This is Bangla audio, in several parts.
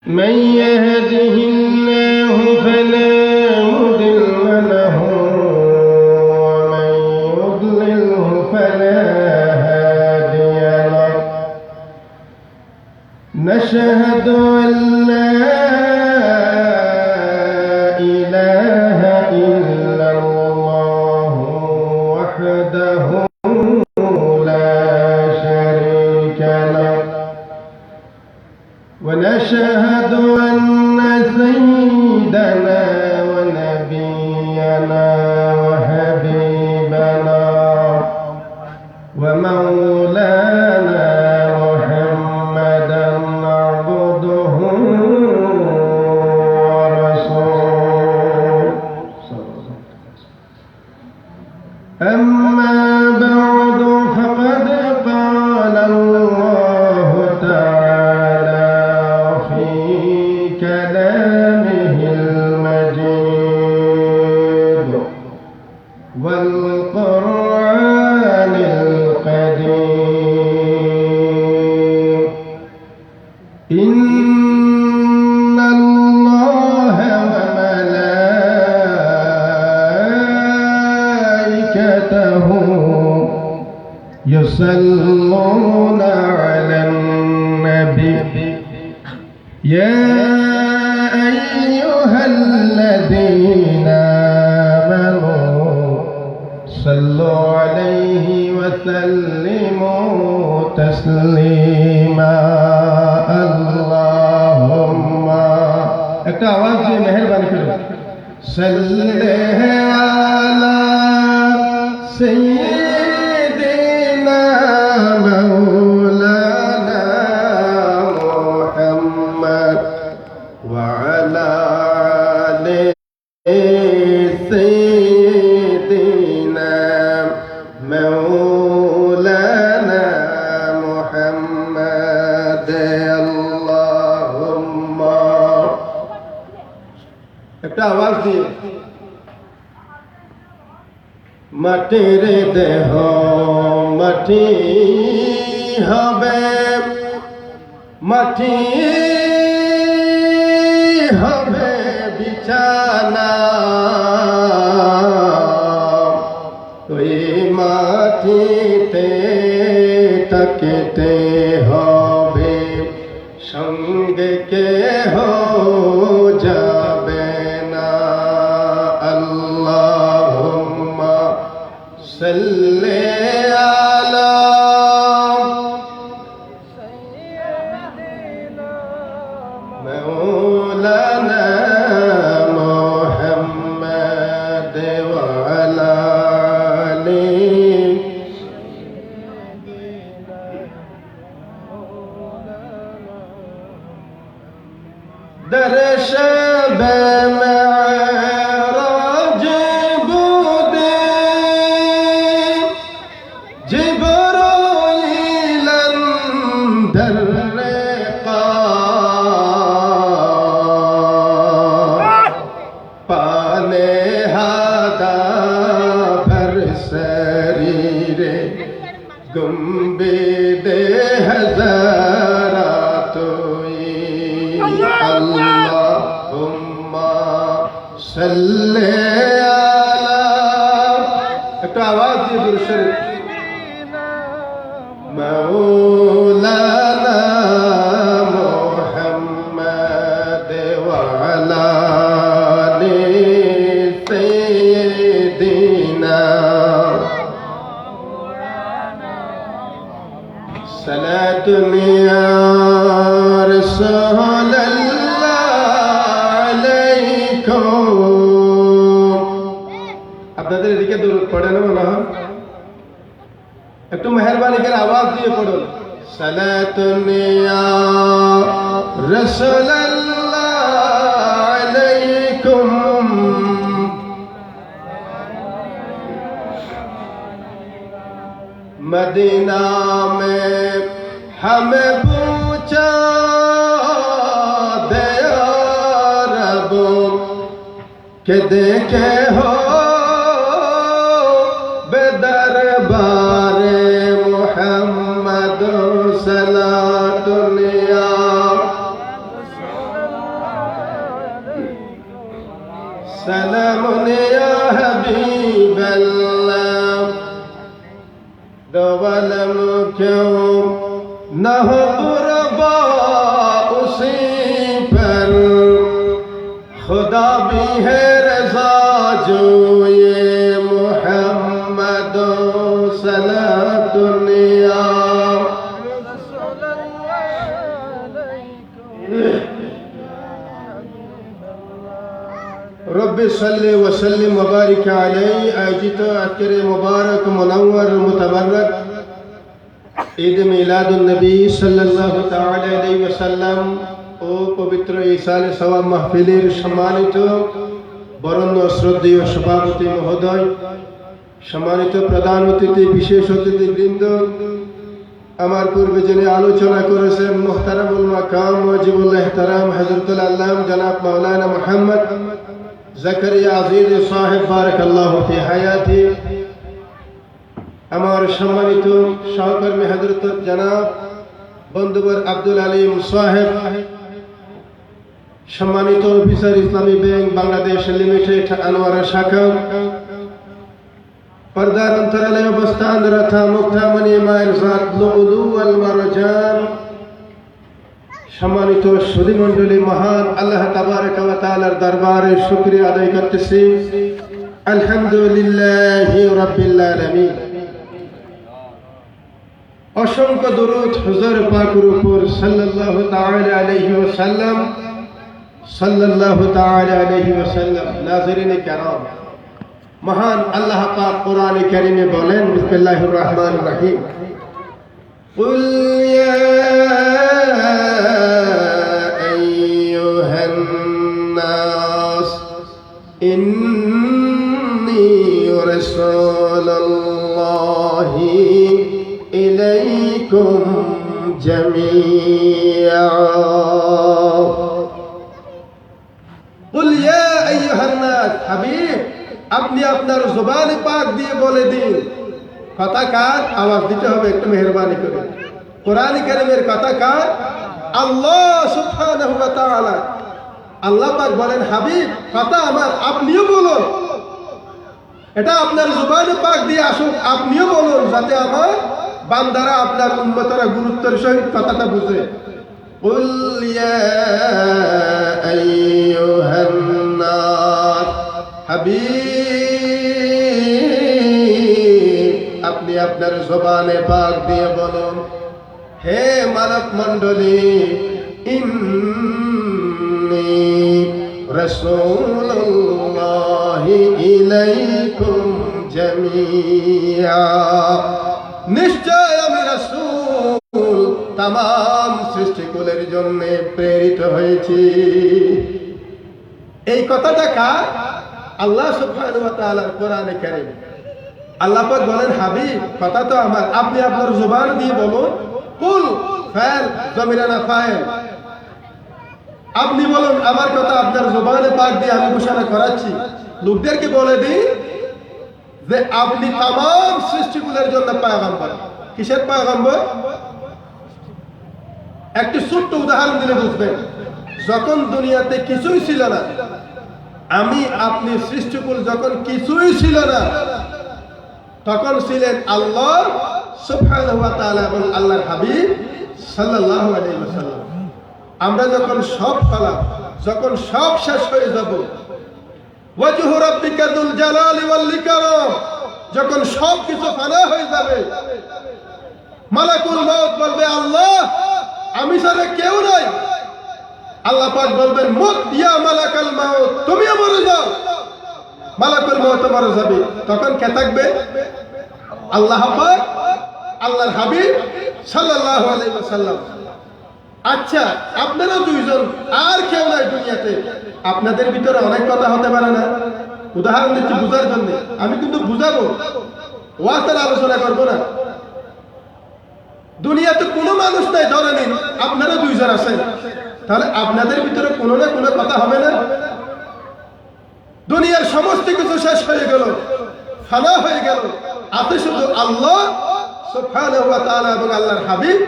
من يهده الله فلا مضل له ومن يضلله فلا هادي له نشهد أن لا إله إلا الله وحده لا شريك له ونشهد أن سيدنا ونبينا وحبيبنا ومولانا محمدا عبده ورسوله أما بعد فقد قال الله تعالى في كلامه المجيد والقرآن القديم إن الله وملائكته يصلون على النبي يا أيها الذين آمنوا صلوا عليه وسلموا تسليما اللهم একটা আওয়াজ দিয়ে মেহেরবানি করে সাল্লি আলা সাইয়্যিদিনা মাওলানা মুহাম্মদ ওয়া আলা আলি সাইয়্যিদিনা মাওলানা মুহাম্মদ আল্লাহুম্মা একটা আওয়াজ দিয়ে মাটির দেহ মাটি হবে মাটি হবে বিছানা ওই মাটিতে থাকতে হবে সঙ্গে কেহ যাবে না আল্লাহুম্মা সাল্লি আলা মাওলানা মুহাম্মদ ওয়া আলা আলি درش بمعراج بودي جبرائيل درقا पाने हादा भर शरीरे गुम्बिदे हजारा तोई अल्लाहुम्मा सल्ले आला একটা আওয়াজ দিয়ে দুরূদ শরীফ মাওলানা মুহাম্মদ ওয়া আলা আলি সাইয়্যিদিনা সালাতুন ইয়া রাসূলাল্লাহ আলাইকুম আপনাদের এদিকে দরুদ পড়ে না মনে হয় একটু মেহেরবানি করে আওয়াজ দিয়ে পড়ুন সালাতুন ইয়া রাসূলাল্লাহ আলাইকুম मदीना में हमें पूछा दे रब के देखे हो बेदरबार मुहम्मद सलातुल्लाह سلام يا حبيب الله دوالم کیوں نہ ہو قربا اسی پر خدا بھی ہے رضا جو یہ محمد صلاۃ دنیا رب صلی وسلم وبارک علیہ آیت اکر مبارک منور متبرک ঈদ মিলাদুন নবী সাল্লাল্লাহু তাআলা আলাইহি ওয়াসাল্লাম ও পবিত্র ইসালে সওয়াব মাহফিলের সম্মানিত বরেণ্য শ্রদ্ধেয় সভাপতি মহোদয়, সম্মানিত প্রধান অতিথি, বিশেষ অতিথিবৃন্দ, আমার পূর্বে যিনি আলোচনা করেছেন মুহতারামুল মাকাম ওয়াজিবুল ইহতারাম হযরতুল আল্লামা জনাব মাওলানা মুহাম্মদ জাকারিয়া আজিজ সাহেব বারাকাল্লাহু ফি হায়াতি, আমার সম্মানিত সহকর্মী হযরত জনাব বন্ধুবর আব্দুল আলিম সাহেব, সম্মানিত অফিসার ইসলামী ব্যাংক বাংলাদেশ লিমিটেড আনোয়ারা শাখা, পর্দার অন্তরালে অবস্থানরত মুক্তামণি মায়ের জাত লুলু ওয়াল মারজান, সম্মানিত সুধী মণ্ডলী, মহান আল্লাহ তাবারক ওয়া তাআলার দরবারে শুকরিয়া আদায় করতেছি। আলহামদুলিল্লাহি রাব্বিল আলামিন। অসংখ্য দরুদ হুজুর পাকের উপর সাল্লাল্লাহু তাআলা আলাইহি ওয়াসাল্লাম, সাল্লাল্লাহু তাআলা আলাইহি ওয়াসাল্লাম। নাযিরিনে কিরাম, মহান আল্লাহ পাক কোরআনে কারীমে বলেন, বিসমিল্লাহির রহমানির রহিম, কুল ইয়া আইয়ুহান নাস ইন্নী রাসূলুল্লাহি ইলাইকুম জামিআ। কুল ইয়া আইয়ুহান নাস, হাবিব আপনি আপনার জবানে পাক দিয়ে বলে দিন। কথা কার? আওয়াজ দিতে হবে একটু মেহেরবানি করে। কোরআন কারীমের কথা কার? আল্লাহ সুবহানাহু ওয়া তাআলা। আল্লাহ পাক বলেন, হাবিব কথা আমার, আপনিও বলুন। এটা আপনার জবানে পাক দিয়ে আসুক, আপনিও বলুন, যাতে আমার বান্দারা, আপনার উম্মতরা গুরুত্বের সহিত কথাটা বুঝে। কুল ইয়া আইয়ুহান নাস, হাবিব আপনি আপনার জবানে পাক দিয়ে বলুন, হে মানব মণ্ডলী, ইন্নী রাসূলুল্লাহি ইলাইকুম জামিআ, নিশ্চয় আমি রাসূল তামাম সৃষ্টিকুলের জন্য প্রেরিত হয়েছি। এই কথাটা কার? আল্লাহ সুবহানাহু ওয়া তাআলার কোরআনে কারীম। আল্লাহ পাক বলেন, হাবিব কথা তো আমার, আপনি আপনার জবান দিয়ে বলুন। কুল ফাইল জমিরানা ফাইল, আপনি বলুন আমার কথা আপনার জবানে পাক দিয়ে আমি ঘোষণা করাচ্ছি। লোকদেরকে বলে দিন যে আপনি তামাম সৃষ্টিকুলের জন্য পয়গম্বর। কিসের পয়গম্বর? একটি ছোট্ট উদাহরণ দিলে বুঝবেন। যখন দুনিয়াতে কিছুই ছিল না, আমি আপনি সৃষ্টিকুল যখন কিছুই ছিল না, তখন ছিলেন আল্লাহ সুবহানাহু ওয়া তাআলা এবং আল্লাহর হাবিব সাল্লাল্লাহু আলাইহি ওয়াসাল্লাম। আমরা যখন সব পেলাম, যখন সব শেষ হয়ে যাব, ওয়াজহু রাব্বিকা যুল জালালি ওয়াল ইকরাম, যখন সব কিছু ফানা হয়ে যাবে, মালাকুল মউত বলবে, আল্লাহ আমি ছাড়া কেউ নাই। আল্লাহ পাক বলবেন, মুত ইয়া মালাকাল মাউত, তুমিও মরে যাও। মালাকুল মউত মরে যাবে, তখন কে থাকবে? আল্লাহ পাক, আল্লাহর হাবিব সাল্লাল্লাহু আলাইহি ওয়াসাল্লাম। আচ্ছা, আপনারা দুইজন, আর কেউ নাই দুনিয়াতে। আপনাদের ভিতরে অনেক কথা হতে পারে না? উদাহরণ দিচ্ছি বুঝার জন্য, আমি কিন্তু বুঝাবো, ওয়াজের আলোচনা করবো না। দুনিয়াতে কোনো মানুষ নাই, ধরে নিন আপনারা দুইজন আছেন, তাহলে আপনাদের ভিতরে কোনো না কোনো কথা হবে না? দুনিয়ার সমস্ত কিছু শেষ হয়ে গেল, ফানা হয়ে গেল, আছে শুধু আল্লাহ সুবহানাহু ওয়া তাআলা এবং আল্লাহর হাবিব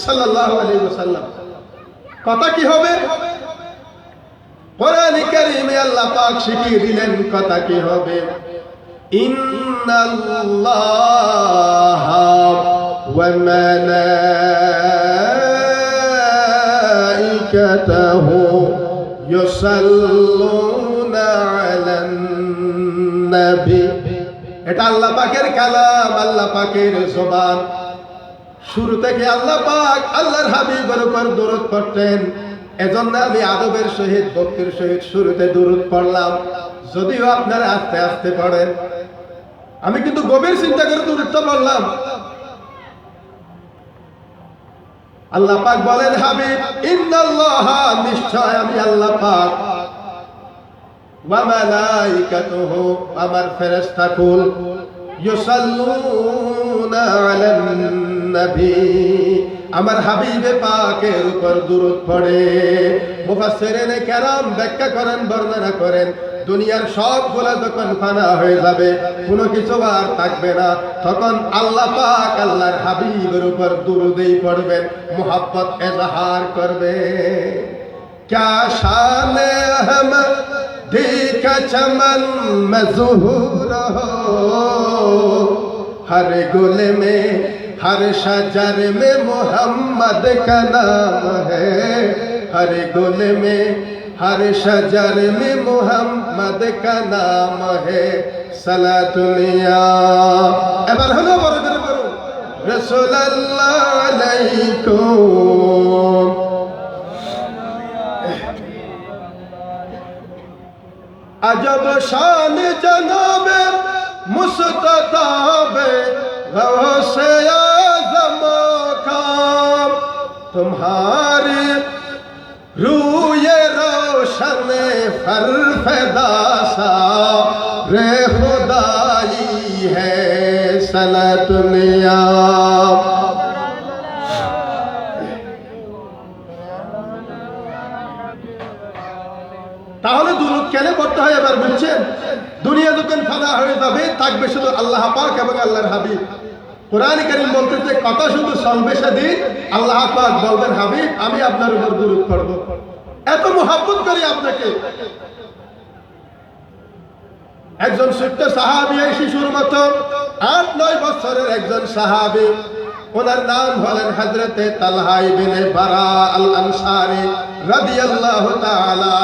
সাল্লাল্লাহু আলাইহি ওয়াসাল্লাম। কথা কি হবে? কোরআনে কারীমে আল্লাহ পাক শিখিয়ে দিলেন কথা কি হবে, ইন্নাল্লাহা ওয়া মালাইকাতাহু ইউসাল্লুনা আলান নবী। এটা আল্লাহ পাকের কালাম, আল্লাহ পাকের জবান। শুরু থেকে আল্লাহ পাক আল্লাহর হাবিবের উপর দরুদ পড়তেন। এজন্য আমি আদবের সহিত ভক্তির সহিত শুরুতে দরুদ পড়লাম, যদিও আপনারা আস্তে আস্তে পড়েন। আমি কিন্তু গভীর চিন্তা করে দরুদটা পড়লাম। আল্লাহ পাক বলেন, হাবিব ইন্নাল্লাহা, নিশ্চয় আমি আল্লাহ পাক, ওয়া মালাইকাতুহু, আমার ফেরেশতাকুল, ইউসাল্লুনা আলান নবী, আমার হাবিবে পাকের উপর দরুদ পড়ে। মুফাসসিরিনে কেরাম ব্যাখ্যা করেন, বর্ণনা করেন, দুনিয়ার সবগুলা যখন ফানা হয়ে যাবে, কোনো কিছু আর থাকবে না, তখন আল্লাহ পাক আল্লাহর হাবিবের উপর দরুদেই পড়বেন, মুহাব্বত এজহার করবে। क्या शान अहमदी का चमन मज़हूर हो, हर गुल में हर शजर में मोहम्मद का नाम है, हर गुल में हर शजर में मोहम्मद का नाम है, सलातुलिया। এবার হলো বড় করে বলো, রাসূলুল্লাহ আলাইকুম। अजब शान जनाबे मुस्तताबे गौसे आज़म का, तुम्हारी रूए रोशन फरफदा सा रे खुदाई है, सलातुलिया। তাহলে দুরূদ কেন পড়তে হয় এবার বুঝছেন? দুনিয়া যখন ফানা হয়ে যাবে, থাকবে শুধু আল্লাহ পাক এবং আল্লাহর হাবিব। কোরআন কারীম বলতেছে, কথা শুধু চলবে সেদিন আল্লাহ পাক বলবেন, হাবিব আমি আপনার উপর দুরূদ পড়ব, এত মুহাব্বত করি আপনাকে। একজন ছোট্ট সাহাবী, এই শিশুর মতো ৮-৯ বছরের একজন সাহাবী, ওনার নাম হলেন হযরতে তালহা ইবনে বারা আল আনসারী রাদিয়াল্লাহু তাআলা।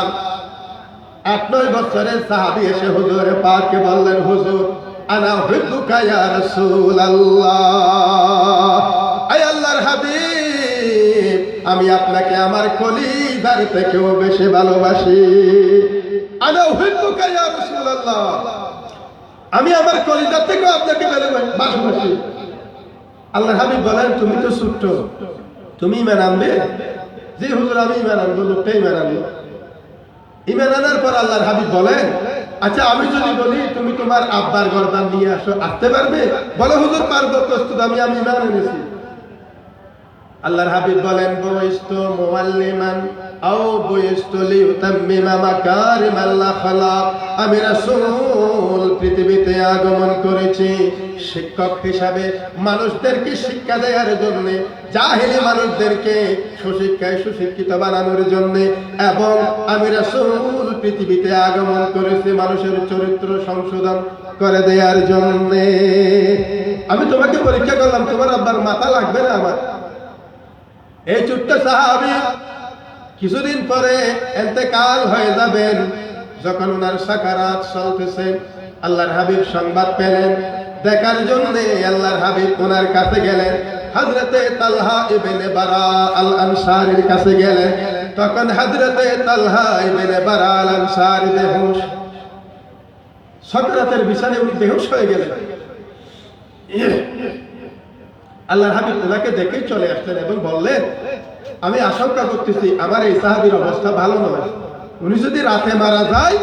৮-৯ বছরের সাহাবী এসে হুজুর পাককে বললেন, হুজুর আনা উহিব্বুকা ইয়া রাসূলুল্লাহ, আয় আল্লাহর হাবিব আমি আপনাকে আমার কলিজার থেকেও বেশি ভালোবাসি। আনা উহিব্বুকা ইয়া রাসূলুল্লাহ, আমি আমার কলিজার থেকেও আপনাকে ভালোবাসি। আল্লাহর হাবিব বলেন, তুমি তো ছোট্ট, তুমি ঈমান আনবে? জি হুজুর আমি ঈমান আনবো। লোকটা ঈমান আনলো। ঈমান আনার পর আল্লাহর হাবিব বলেন, আচ্ছা আমি যদি বলি তুমি তোমার আব্বার গর্দান নিয়ে আসো, আসতে পারবে? বলে হুজুর পারবো, প্রস্তুত, আমি ঈমান এনেছি। আল্লাহর হাবিব বলেন, বুইস্তু মুআল্লিমান আও বুইস্তু লিউতাম্মিমা মাকারিমাল আখলাক, আমি রাসূল পৃথিবীতে আগমন করেছি শিক্ষক হিসাবে, মানুষদেরকে শিক্ষা দেওয়ার জন্য, জাহেলি মানুষদেরকে সুশিক্ষায় সুশিক্ষিত বানানোর জন্য, এবং আমি রাসূল পৃথিবীতে আগমন করেছি মানুষের চরিত্র সংশোধন করে দেওয়ার জন্য। আমি তোমাকে পরীক্ষা করলাম, তোমার আব্বার মাথা লাগবে না আমার? এই ছোট্ট সাহাবী কিছুদিন পরে ইন্তেকাল হয়ে যাবেন। যখন ওনার সাকারাত চলতেছে, আল্লাহর হাবিব সংবাদ পেলেন, দেখার জন্য আল্লাহর হাবিব ওনার কাছে গেলেন, হযরতে তালহা ইবনে বারা আল আনসারীর কাছে গেলেন। তখন হযরতে তালহা ইবনে বারা আল আনসারী বেহুশ, সাকারাতের বিছানায় উনি বেহুশ হয়ে গেলেন। আল্লাহর হাবিব ওনাকে দেখে চলে আসলেন এবং বললেন, আমি আশঙ্কা করতেছি আমার এই সাহাবীর অবস্থা ভালো নয়, উনি যদি রাতে মারা যায়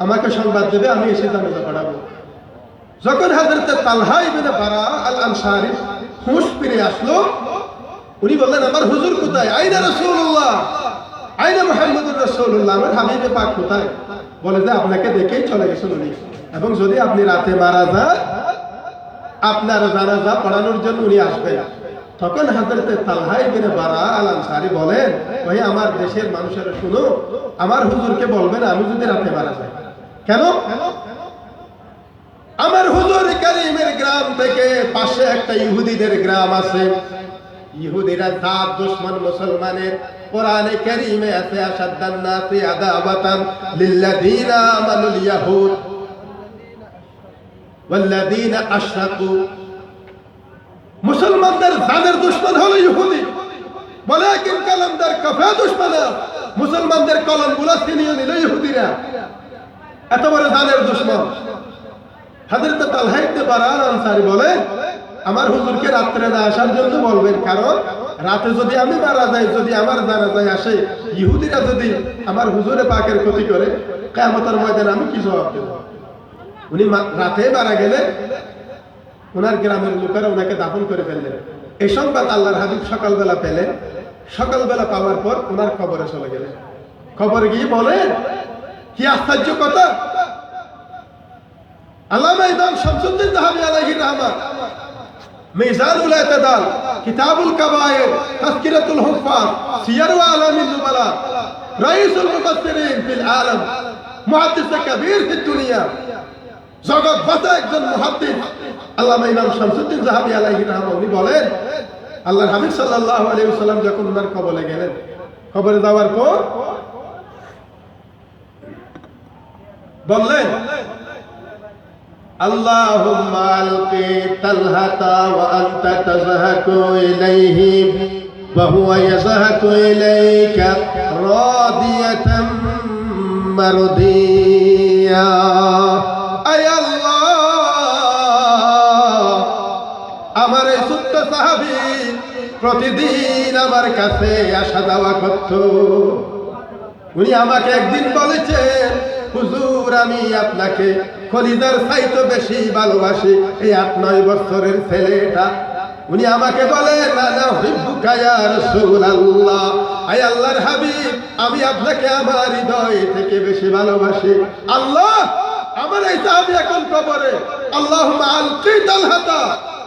আমাকে সংবাদ দেবে, আমি এসে জানাজা পড়াবো। যখন হযরত তালহা ইবনে বারা আল আনসারী হুঁশ ফিরে আসলো, উনি বললেন, আমার হুজুর কোথায়? আইনা রাসূলুল্লাহ, আইনা মুহাম্মদুর রাসূলুল্লাহ, আমার হাবিবে পাক কোথায়? বলে যে আপনাকে দেখেই চলে গেছেন উনি, এবং যদি আপনি রাতে মারা যান আপনার জানাজা পড়ানোর জন্য উনি আসবেন। তখন হযরতে তালহা ইবনে বারা আল আনসারী বলেন, ভাই আমার দেশের মানুষেরা শুনো, আমার হুজুরকে বলবেন আমি যদি রাতে মারা যাই। কেন? আমার হুজুর কারীমের গ্রাম থেকে পাশে একটা ইহুদিদের গ্রাম আছে, ইহুদিরা জাত দুশমন মুসলমানের। কোরআনে কারীমে আছে আশাদ্দান নাসি আদাওয়াতান লিল্লাযীনা আমানুল ইয়াহুদ ওয়াল্লাযীনা আশরাকু। মুসলমানদের জানের দুশমন হলো ইহুদি, ওয়ালাকিন কালামদার কাফা দুশমন। মুসলমানদের কলমগুলো ছিনিয়ে নিল ইহুদিরা, এত বড় জানের দুশমন। হযরত তালহা ইবনে বারা আল আনসারী বলে, আমার হুজুরকে রাত্রে না আসার জন্য বলবেন, কারণ রাতে যদি আমি মারা যাই, যদি আমার জানাজায় আসে, ইহুদিরা যদি আমার হুজুরে পাকের ক্ষতি করে, কিয়ামতের ময়দানে আমি কি জবাব দেব? উনি রাতে মারা গেলে ওনার গ্রামের লোকেরা ওনাকে দাফন করে ফেললেন। এই সংবাদ আল্লাহর হাবিব সকালবেলা পেলেন। সকালবেলা পাওয়ার পর ওনার কবরে চলে গেলেন। কবরে গিয়ে বলেন, কি আশ্চর্য কথা! আল্লামা ইমাম শামসুদ্দিন যাহাবী আলাইহির রাহমাত মিজানুল ইতিদাল, কিতাবুল কাবায়ের, তাযকিরাতুল হুফাজ, সিয়ার ওয়া আলামিন নুবালা, রাইসুল মুফাসসিরিন ফিল আলাম, মুহাদ্দিস কবীর ফিদ দুনিয়া, জগৎ বাতা একজন মুহাদ্দিস আল্লামা ইমাম শামসুদ্দিন যাহাবী আলাইহির রাহমাত, উনি বলেন, আল্লাহর হাবিব সাল্লাল্লাহু আলাইহি ওয়াসাল্লাম যখন ওনার কবরে গেলেন, কবরে যাওয়ার পর বললেন, আল্লাহুম্মা আলকি তালহাতা ওয়া আনতা তাযহাকু ইলাইহি ওয়া হুয়া ইয়াযহাকু ইলাইকা রাদিয়াতাম মারদিয়া। আয় আল্লাহ, আমার এই ছোট্ট সাহাবী প্রতিদিন আমার কাছে আসা যাওয়া করত। উনি আমাকে একদিন বলেছেন, হুজুর আমি আপনাকে খলিদার চাইতে বেশি ভালোবাসি। এই 8-9 বছরের ছেলেটা উনি আমাকে বলেন, আনা হুব্বুকা ইয়া রাসূলুল্লাহ, আয় আল্লাহর হাবিব আমি আপনাকে আমার হৃদয় থেকে বেশি ভালোবাসি। আল্লাহ, আমার এই সাহাবী এখন কবরে, আল্লাহুম্মা আলকি তালহাতা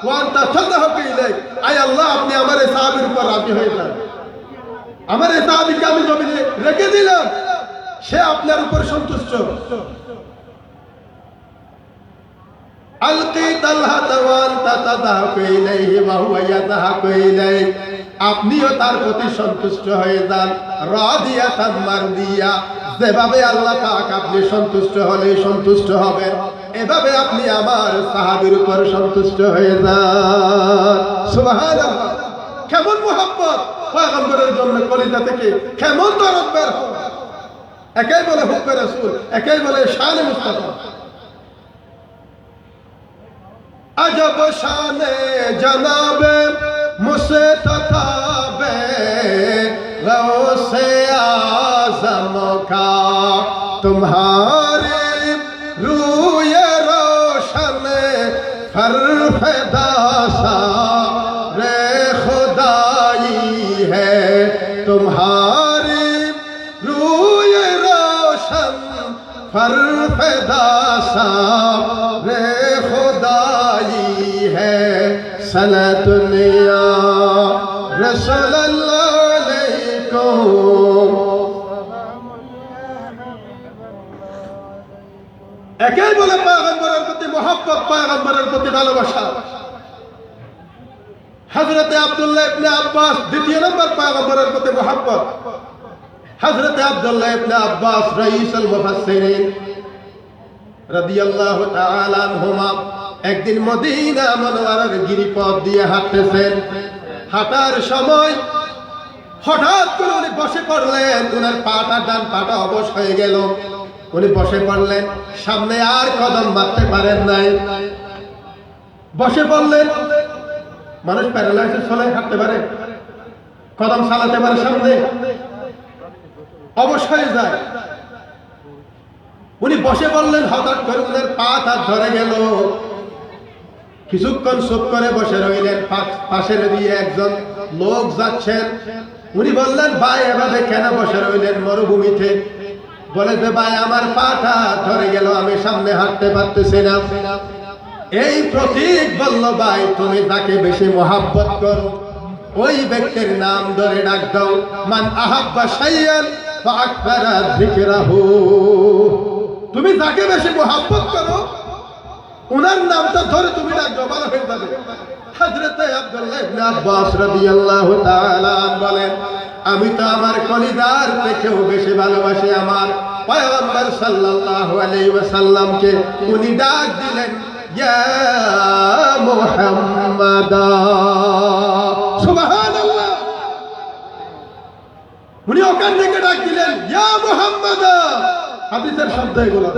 ওয়া আনতা তাযহাকু ইলাইহি, আয় আল্লাহ আপনি আমার এই সাহাবীর উপর রাজি হয়ে যান। আমার এই সাহাবীকে আমি জমিনে রেখে দিলাম, সে আপনার উপর সন্তুষ্ট। আলকি তালহাতা ওয়া আনতা তাযহাকু ইলাইহি ওয়া হুয়া ইয়াযহাকু ইলাইহি, আপনিও তার প্রতি সন্তুষ্ট হয়ে যান। রাদিয়াতাম মারদিয়া, যেভাবে আল্লাহ পাক আপনি সন্তুষ্ট হলে সন্তুষ্ট হবেন, এভাবে আপনি আমার সাহাবীর উপর সন্তুষ্ট হয়ে যান। সুবহানাল্লাহ! কেমন মুহাব্বত পয়গম্বরের জন্য কলিজা থেকে, কেমন দরদ বের হয়। একাই বলে হুব্বে রাসূল, একাই বলে শানে মুস্তাফা। আজব শানে জনাবে মুস্তাফা বে গৌসে आज़म का, तुम्हारी रूए रोशन फरफदा सारे खुदाई है, तुम्हारी रूए रोशन फरफदा सारे खुदाई है, सलातुल्ला रसूलुल्लाह একাই বলে পয়গম্বরের প্রতি মহব্বত, পয়গম্বরের প্রতি ভালোবাসা। হযরতে আব্দুল্লাহ ইবনে আব্বাস দ্বিতীয় নম্বর পয়গম্বরের প্রতি মহব্বত। হযরতে আব্দুল্লাহ ইবনে আব্বাস রাইসুল মুফাসসিরিন রাদিয়াল্লাহু তাআলা আনহুমা একদিন মদিনা মুনাওয়ারার গিরিপথ দিয়ে হাঁটতেছেন। হাঁটার সময় হঠাৎ করে উনি বসে পড়লেন, ওনার পাটা, ডান পাটা অবশ হয়ে গেল। উনি বসে পড়লেন, সামনে আর কদম বাড়তে পারেন নাই, বসে পড়লেন। মানুষ প্যারালাইসিস হলে হাঁটতে পারে, কদম চালাতে পারে, সামনে অবশ হয়ে যায়। উনি বসে পড়লেন, হঠাৎ করে ওনার পা তার ধরে গেল। কিছুক্ষণ চুপ করে বসে রইলেন। পাশে দিয়ে একজন লোক যাচ্ছেন। উনি বললেন, ভাই এভাবে কেন বসে রইলেন মরুভূমিতে? বলে যে, ভাই আমার পাটা ধরে গেল, আমি সামনে হাঁটতে পারতেছি না। এই প্রতীক বলল, ভাই তুমি তাকে বেশি মহাব্বত করো, ওই ব্যক্তির নাম ধরে ডাক দাও। মান আহাব্বা শাইয়ান ফাআকবারা যিকরাহু, তুমি যাকে বেশি মোহাব্বত করো ওনার নামটা ধরে তুমি ডাক দাও, ভালো হয়ে যাবে। হযরত আব্দুল্লাহ ইবনে আব্বাস রাদিয়াল্লাহু তাআলা বলেন, আমি তো আমার কলিজার থেকেও বেশি ভালোবাসি আমার পয়গম্বর সাল্লাল্লাহু আলাইহি ওয়াসাল্লামকে। উনি ডাক দিলেন, ইয়া মুহাম্মাদ, সুবহানাল্লাহ। উনি ওখান থেকে ডাক দিলেন, ইয়া মুহাম্মাদ। হাদিসের শব্দ এগুলো।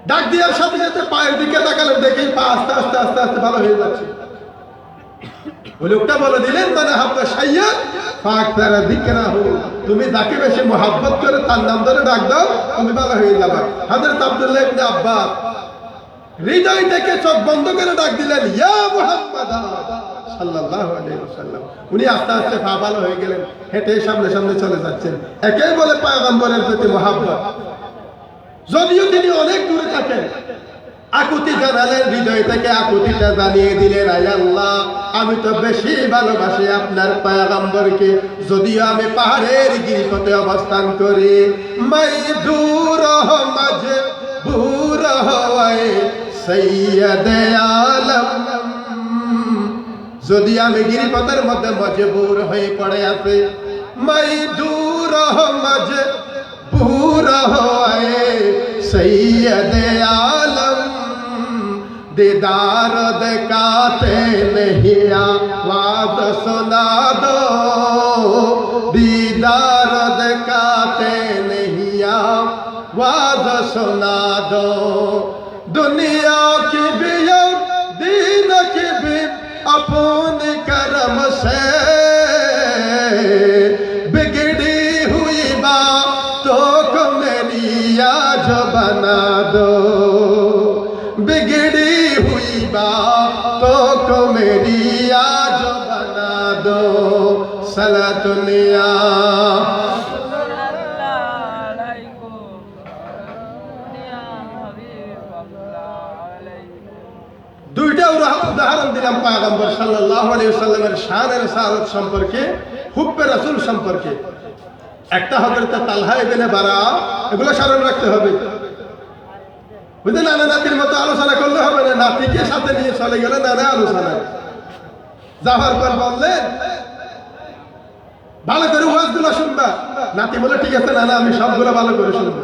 ডাক দেওয়ার সাথে সাথে পায়ের দিকে তাকালেন, দেখি পা আস্তে আস্তে আস্তে আস্তে ভালো হয়ে যাচ্ছে। ওই লোকটা বলে দিলেন, মানে হাব্বা শাইয়ান ফাআকবারা যিকরাহু, তুমি যাকে বেশি মোহাব্বত করে তার নাম ধরে ডাক দাও, তুমি ভালো হয়ে যাবে। হযরত আব্দুল্লাহ ইবনে আব্বাস হৃদয় থেকে চোখ বন্ধ করে ডাক দিলেন, ইয়া মুহাম্মাদ সাল্লাল্লাহু আলাইহি ওয়াসাল্লাম। উনি আস্তে আস্তে পা ভালো হয়ে গেলেন, হেঁটে সামনে সামনে চলে যাচ্ছেন। একেই বলে পয়গম্বরের প্রতি মোহাব্বত। যদিও তিনি অনেক দূরে থাকেন, আকুতি জানালেন, হৃদয় থেকে আকুতিটা জানিয়ে দিলেন, আয় আল্লাহ, আমি তো বেশি ভালোবাসি আপনার পয়গম্বরকে, যদিও আমি পাহাড়ের গিরিপথে অবস্থান করি। মাই দূর মাঝে ভূর হওয়ায় সৈয়দে আলম, যদি আমি গিরিপথের মধ্যে মজবুর হয়ে পড়ে আছে। মাই দূর মাঝে ভূর হওয়ায় সৈয়দে আলম, दीदार दिखाते नहीं आवाज सुना दो, दीदार दिखाते नहीं आवाज सुना दो। दुनिया की भी और दीन की भी अपने करम से बिगड़ी हुई बातों को मेरी आज बना दो, बिगड़ी हुई बातों को मेरी आज बना दो। सलातुनिया দুইটা উদাহরণ দিলাম পয়গম্বর সাল্লাল্লাহু আলাইহি ওয়াসাল্লামের শানের সাদত সম্পর্কে, হুব্বে রাসূল সম্পর্কে। একটা হযরত তালহা ইবনে বারা, এগুলো স্মরণ রাখতে হবে। বুঝলেন, নানা নাতির মতো আলোচনা করলে হবে না, নাতিকে সাথে নিয়ে চলে গেলে নানা আলোচনা। যাওয়ার পর বললেন, ভালো করে ওয়াজগুলো শুনবা। নাতি বলে, ঠিক আছে নানা, আমি সবগুলো ভালো করে শুনবো।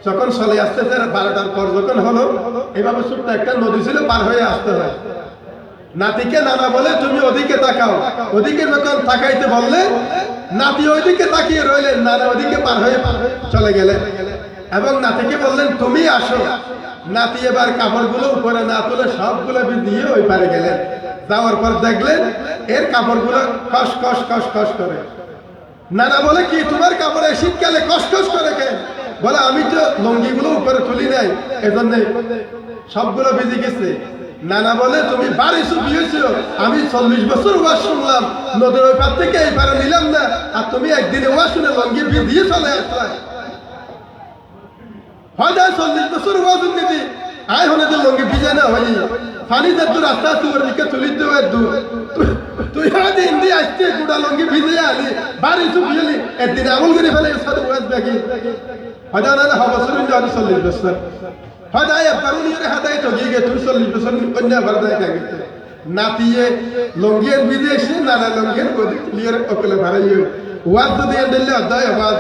যখন চলে আসতেছে 12টার পর যখন হলো, এইভাবে ছোট্ট একটা নদী ছিল, পার হয়ে আসতে হয়। নাতিকে নানা বলে, তুমি ওদিকে তাকাও। ওদিকে যখন তাকাইতে বললে, নাতি ওইদিকে তাকিয়ে রইলেন, নানা ওদিকে পার হয়ে চলে গেলেন। এবং নাতিকে বললেন, তুমি আসো। নাতি এবার কাপড়গুলো উপরে না তুলে সবগুলো দিয়ে ওই পারে গেলেন। যাওয়ার পর দেখলেন এর কাপড়গুলো কস কস কস কস করে। নানা বলে, কি তোমার কাপড়ে শীতকালে কস কস করে কেন? বলে, আমি তো লঙ্গিগুলো উপরে তুলি নাই, এজন্য সবগুলো ভিজে গেছে। নানা বলে, তুমি বাড়ি শুকিয়েছ, আমি 40 বছর ওয়াজ শুনলাম, নদীর ওই পার থেকে এই পারে নিলাম না, আর তুমি একদিনে ওয়াজ শুনে লঙ্গি ভিজিয়ে চলে আসলাম। হয় 40 বছর ওয়াজ নিতি, আয় হলে যে লঙ্গি ভিজে না হই, পানি যার রাস্তা তোমার দিকে তুলি দেওয়া তুই হয়তো হিন্দি আসছে গুড়া লঙ্গি ভিজে আলি, বাড়ি শুকিয়েলি, একদিন আমল করে ফেলে সাথে ওয়াজ দেখি। হয়তো না না বছর 40 বছর, হয়তো একবার উনি হাতায় তো গিয়ে তুই 40 বছর অন্য আবার দেখা গেছে। নাতিয়ে লঙ্গির ভিজে এসে নানা লঙ্গির ক্লিয়ার অকলে ভাড়াইও ওয়াজ যদি দিলে অধ্যায় আওয়াজ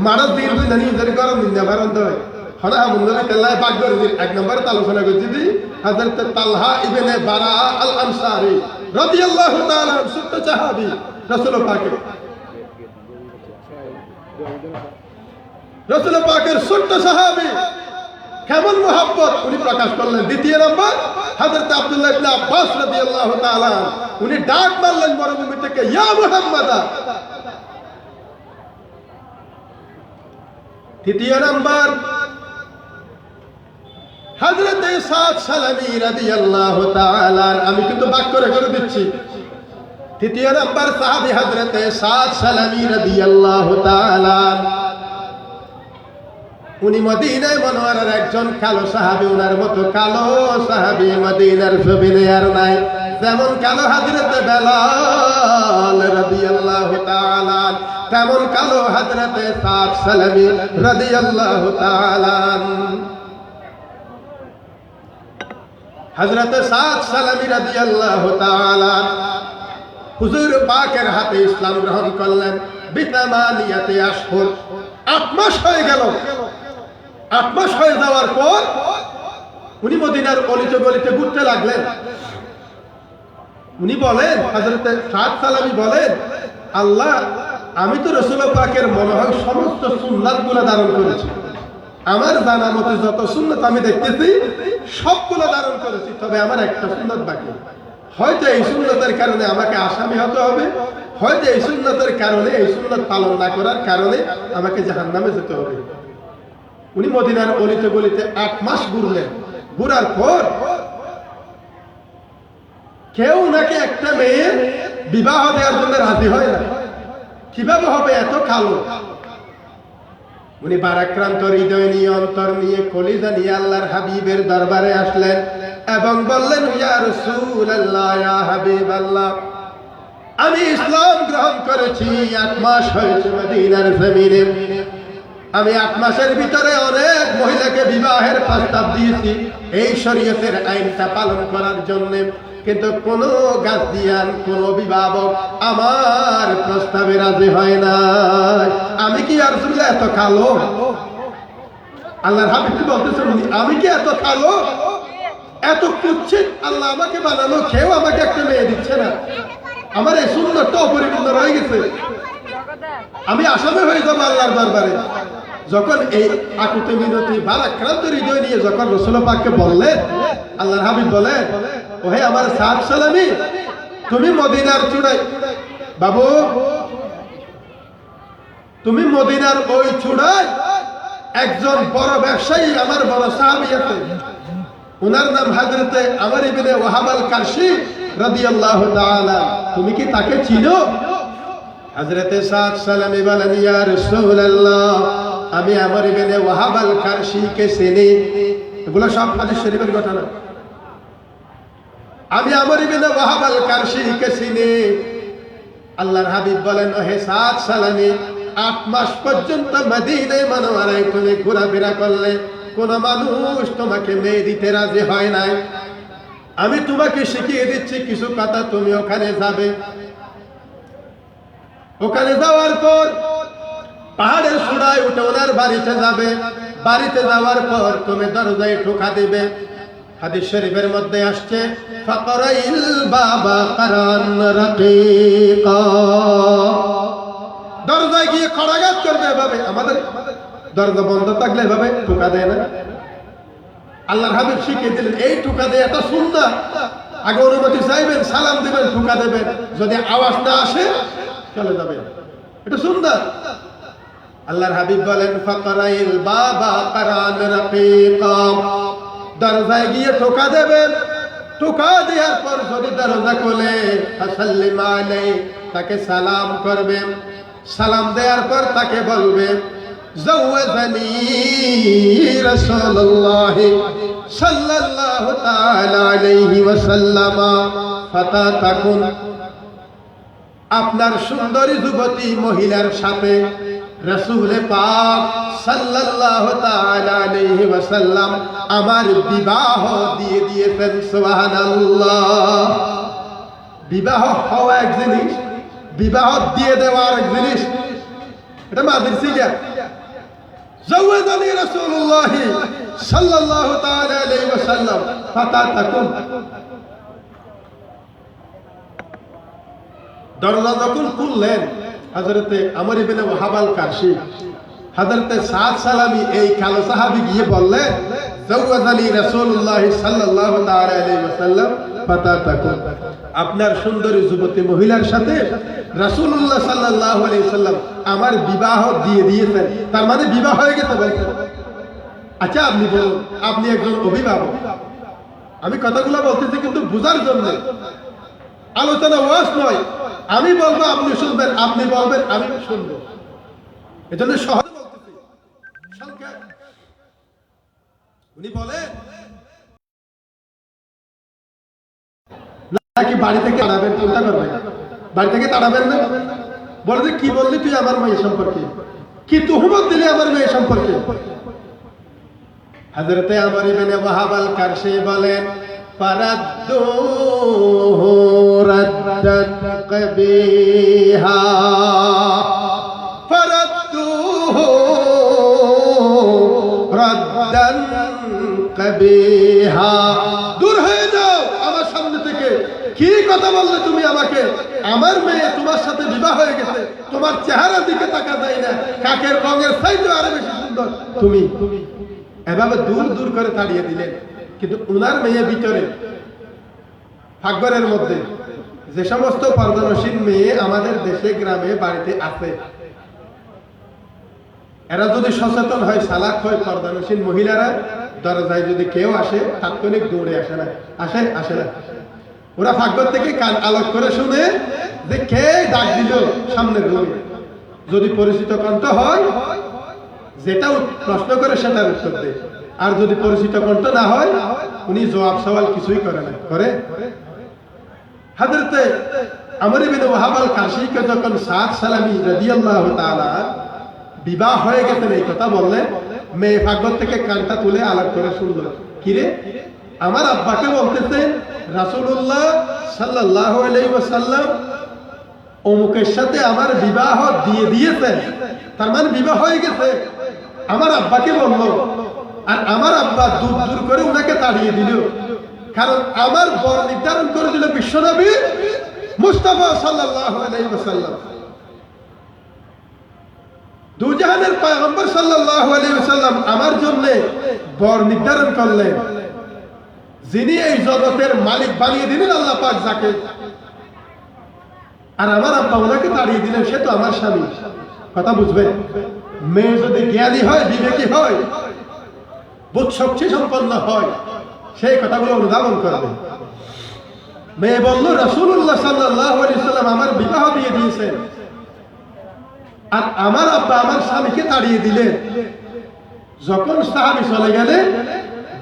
মারাত দিন তুই নানি ইদার গরম দিন না ভারত হয়। হনা মুন্দালে তেল্লায় পাক করে দিন। এক নম্বরে আলোচনা করছি দি হযরত তালহা ইবনে বারা আল আনসারী রাদিয়াল্লাহু তাআলা ছোট্ট সাহাবী, রাসূল পাকের ছোট্ট সাহাবী, কেমন মোহাব্বত উনি প্রকাশ করলেন। দ্বিতীয় নম্বর হযরত আব্দুল্লাহ ইবনে আব্বাস রাদিয়াল্লাহু তাআলা, উনি ডাক মারলেন মরুভূমি থেকে, ইয়া মুহাম্মাদ। তৃতীয় নম্বর হযরত সাদ সালামী রাদিয়াল্লাহু তাআলা, আমি কিন্তু বাক করে দিচ্ছি। তৃতীয় নম্বর সাহাবী হযরত সাদ সালামী রাদিয়াল্লাহু তাআলা, উনি মদিনায় মুনাওয়ারার একজন কালো সাহাবী, উনার মতো কালো সাহাবী মদিনার জমিনে আর নাই। যেমন কালো হযরত বেলাল রাদিয়াল্লাহু তাআলা, তেমন কালো হযরত সাদ সালামি রাদিয়াল্লাহু তাআলা। হযরত সাদ সালামি রাদিয়াল্লাহু তাআলা হুজুর পাকের হাতে ইসলাম গ্রহণ করলেন বিতামানিয়াতে আশহুর। 8 মাস হয়ে গেল। 8 মাস হয়ে যাওয়ার পর উনি মদিনার অলিতে গলিতে ঘুরতে লাগলেন। উনি বলেন, হযরত সাদ সালামি বলেন, আল্লাহ, আমি তো রাসূল পাকের মনে হয় সমস্ত সুন্নাতগুলো ধারণ করেছি। আমার জানা মতে যত সুন্নাত আমি দেখতেছি সবগুলো ধারণ করেছি, তবে আমার একটা সুন্নাত বাকি। হয়তো এই সুন্নতের কারণে আমাকে আসামি হতে হবে, হয়তো এই সুন্নতের কারণে, এই সুন্নত পালন না করার কারণে আমাকে জাহান্নামে যেতে হবে। উনি মদিনার অলিতে গলিতে 8 মাস ঘুরলেন। ঘুরার পর কেউ নাকি একটা মেয়ে বিবাহ দেওয়ার জন্য রাজি হয় না। কিভাবে হবে, এত কালো। উনি ভারাক্রান্ত হৃদয় নিয়ে, অন্তর নিয়ে, কলিজা নিয়ে আল্লাহর হাবিবের দরবারে আসলেন এবং বললেন, ইয়া রাসূলুল্লাহ, ইয়া হাবিবাল্লাহ, আমি ইসলাম গ্রহণ করেছি, 8 মাস হয়েছে মদিনার জমিনে। আমি 8 মাসের ভিতরে অনেক মহিলাকে বিবাহের প্রস্তাব দিয়েছি এই শরীয়তের আইনটা পালন করার জন্য, কিন্তু কোন গার্জিয়ান, কোন অভিভাবক আমার প্রস্তাবে রাজি হয় না। আমি কি ইয়া রাসূলুল্লাহ এত কালো? আল্লাহর হাবিব বলতেছেন, আমি কি এত কালো, এত কুচ্ছিত? আল্লাহ আমাকে বানানো, কেউ আমাকে একটা মেয়ে দিচ্ছে না। আমার এই সুন্নতটা অপরিপূর্ণ রয়ে গেছে। আমি আসামি হয়ে যাবো আল্লাহর দরবারে। যখন এই আকুতি মিনতি ভারাক্রান্ত হৃদয় নিয়ে যখন রাসূল পাককে বললেন, আল্লাহর হাবিব বলেন, ওহে আমার সাদ সালামি, তুমি মদিনার চূড়ায়, বাবু, তুমি মদিনার ওই চূড়ায় একজন বড় ব্যবসায়ী, আমার বড় সাহাবী আছে, ওনার নাম হযরত আমর ইবনে ওয়াহাব আল কারশি রাদিয়াল্লাহু তাআলা, তুমি কি তাকে চিনো? হযরত সাদ সালামি বলেন, ইয়া রাসূলুল্লাহ, আমি আমর ইবনে ওয়াহাব আল কারশিকে চিনি। এগুলো সব হাদিস শরীফের ঘটনা। আমি আমর ইবনে ওয়াহাব আল কারশিকে চিনি। আল্লাহর হাবিব বলেন, ওহে সাদ সালামি, 8 মাস পর্যন্ত মদিনায় মুনাওয়ারায় তুমি ঘোরাফেরা করলে, কোন মানুষ তোমাকে মেয়ে দিতে রাজি হয় নাই। আমি তোমাকে শিখিয়ে দিচ্ছি কিছু কথা, তুমি ওখানে যাবে। ওখানে যাওয়ার পর পাহাড়ের চূড়ায় উঠে ওনার বাড়িতে যাবে। বাড়িতে যাওয়ার পর তুমি দরজায় ঠোকা দিবে। হাদিস শরীফের মধ্যে আসছে, ফাকরাইল বাবা কারান রাকিকা, দরজায় গিয়ে খড়াঘাত করবে। এভাবে আমাদের দরজা বন্ধ থাকলে এভাবে ঠোকা দেয় না। আল্লাহর হাবিব শিখিয়ে দিলেন, এই ঠোকা দেয় এটা সুন্নাত। আগে অনুমতি চাইবেন, সালাম দিবেন, ঠোকা দেবেন, যদি আওয়াজ না আসে চলে যাবে, এটা সুন্নাত। আল্লাহর হাবিব বলেন, ফাকরাইল বাবা কারান রাকিকা, দরজায় গিয়ে ঠোকা দেবেন। ঠোকা দেওয়ার পর যদি দরজা খোলে, ফাসাল্লিম আলাইহি, তাকে সালাম করবেন। সালাম দেওয়ার পর তাকে বলবেন, জাওয়াজানি রাসূলুল্লাহ সাল্লাল্লাহু তাআলা আলাইহি ওয়াসাল্লাম ফাতাতাকুন, আপনার সুন্দরী যুবতী মহিলার সাথে রাসূল পাক সাল্লাল্লাহু তাআলা আলাইহি ওয়াসাল্লাম আমার বিবাহ দিয়ে দিয়েছেন। সুবহানাল্লাহ। বিবাহ হওয়া এক জিনিস, বিবাহ দিয়ে দেওয়া এক জিনিস। এটা মাদের সিগা। জাওয়াজানি রাসূলুল্লাহ সাল্লাল্লাহু তাআলা আলাইহি ওয়াসাল্লাম ফাতাতাকুন, দরজা যখন খুললেন, হযরতে আমর ইবনে ওয়াহাব আল কারশি, হযরতে সাদ সালামি এই কালো সাহাবী গিয়ে বললেন, জাওয়াজানি রাসূলুল্লাহ সাল্লাল্লাহু তাআলা আলাইহি ওয়াসাল্লাম ফাতাতাকুন, আপনার সুন্দরী যুবতী মহিলার সাথে রাসূলুল্লাহ সাল্লাল্লাহু আলাইহি ওয়াসাল্লাম আমার বিবাহ দিয়ে দিয়েছেন। তার মানে বিবাহ হয়ে গেছে বলছেন। আচ্ছা আপনি বলুন, আপনি একজন অভিভাবক, আমি কথাগুলো বলতেছি কিন্তু বুঝার জন্য, আলোচনা ওয়াজ নয়। আমি বলবো আপনি শুনবেন, আপনি বলবেন আমি শুনবো, এজন্য সহজে বলতেছি। সংক্ষেপ। উনি বলেন, নাকি বাড়ি থেকে তাড়াবেন? চিন্তা করবেন, বাড়ি থেকে তাড়াবেন না? বলে যে কি বললি তুই আমার মেয়ে সম্পর্কে, কি তুহমত দিলি আমার মেয়ে সম্পর্কে? হযরতে আমর ইবনে ওয়াহাব আল কারশী বলেন ফারাদ্দুহু রাদ্দান কবিহা, ফারাদ্দুহু রাদ্দান কবিহা, দূর হয়ে যাও আমার সামনে থেকে। কি কথা বললে তুমি আমাকে? আমার মেয়ে তোমার সাথে বিবাহ হয়ে গেছে, তোমার চেহারার দিকে তাকা যায় না, কাকের রঙের চাইতে আরো বেশি সুন্দর তুমি। এভাবে দূর দূর করে তাড়িয়ে দিলেন। কিন্তু উনার মেয়ে ভিতরে ফাকবরের মধ্যে যে সমস্ত পর্দানসীন মেয়ে আমাদের দেশে গ্রামে বাড়িতে আছে, এরা যদি সচেতন হয়, সালাক হয়, পর্দানসীন মহিলারা দরজায় যদি কেউ আসে তাৎক্ষণিক দৌড়ে আসে না, আসে না। ওরা ফাকবর থেকে কান আলোক করে শুনে যে কে ডাক দিল সামনের রুমে। যদি পরিচিত কণ্ঠ হয়, যেটা প্রশ্ন করে সেটার উত্তর দেয়। আর যদি পরিচিত কণ্ঠ না হয়, উনি জবাব সওয়াল কিছুই করে না। করে হযরতে আমর ইবনে ওয়াহাব আল কারশীকে যখন সাদ সালামী রাদিয়াল্লাহু তাআলা বিবাহ হয়ে গেছেন এই কথা বললেন, মেয়ে ফাকবর থেকে কানটা তুলে আলাপ করে শুনল, কিরে আমার আব্বাকে বলতেছেন রাসূলুল্লাহ সাল্লাল্লাহু আলাইহি ওয়াসাল্লাম অমুকের সাথে আমার বিবাহ দিয়ে দিয়েছেন, তার মানে বিবাহ হয়ে গেছে। আমার আব্বাকে বলল, আর আমার আব্বা দূর দূর করে উনাকে তাড়িয়ে দিল, কারণ আমার বর নির্ধারণ করে দিল বিশ্বনবী মুস্তাফা সাল্লাল্লাহু আলাইহি ওয়াসাল্লাম। দুজাহানের পয়গম্বর সাল্লাল্লাহু আলাইহি ওয়াসাল্লাম আমার জন্য বর নির্ধারণ করলেন, যিনি এই জগতের মালিক বানিয়ে দিলেন আল্লাহ পাক যাকে। আর আমার আব্বা ওনাকে তাড়িয়ে দিলেন, সে তো আমার স্বামী। কথা বুঝবে? মেয়ে যদি জ্ঞানী হয়, বিবেকী হয়, বুদ্ধশক্তি সম্পন্ন হয়, সেই কথাগুলো অনুধাবন করবে। মেয়ে বলল রাসূলুল্লাহ সাল্লাল্লাহু আলাইহি ওয়াসাল্লাম আমার বিবাহ দিয়ে দিয়েছেন, আর আমার আব্বা আমার স্বামীকে তাড়িয়ে দিলেন। যখন সাহাবী চলে গেলেন,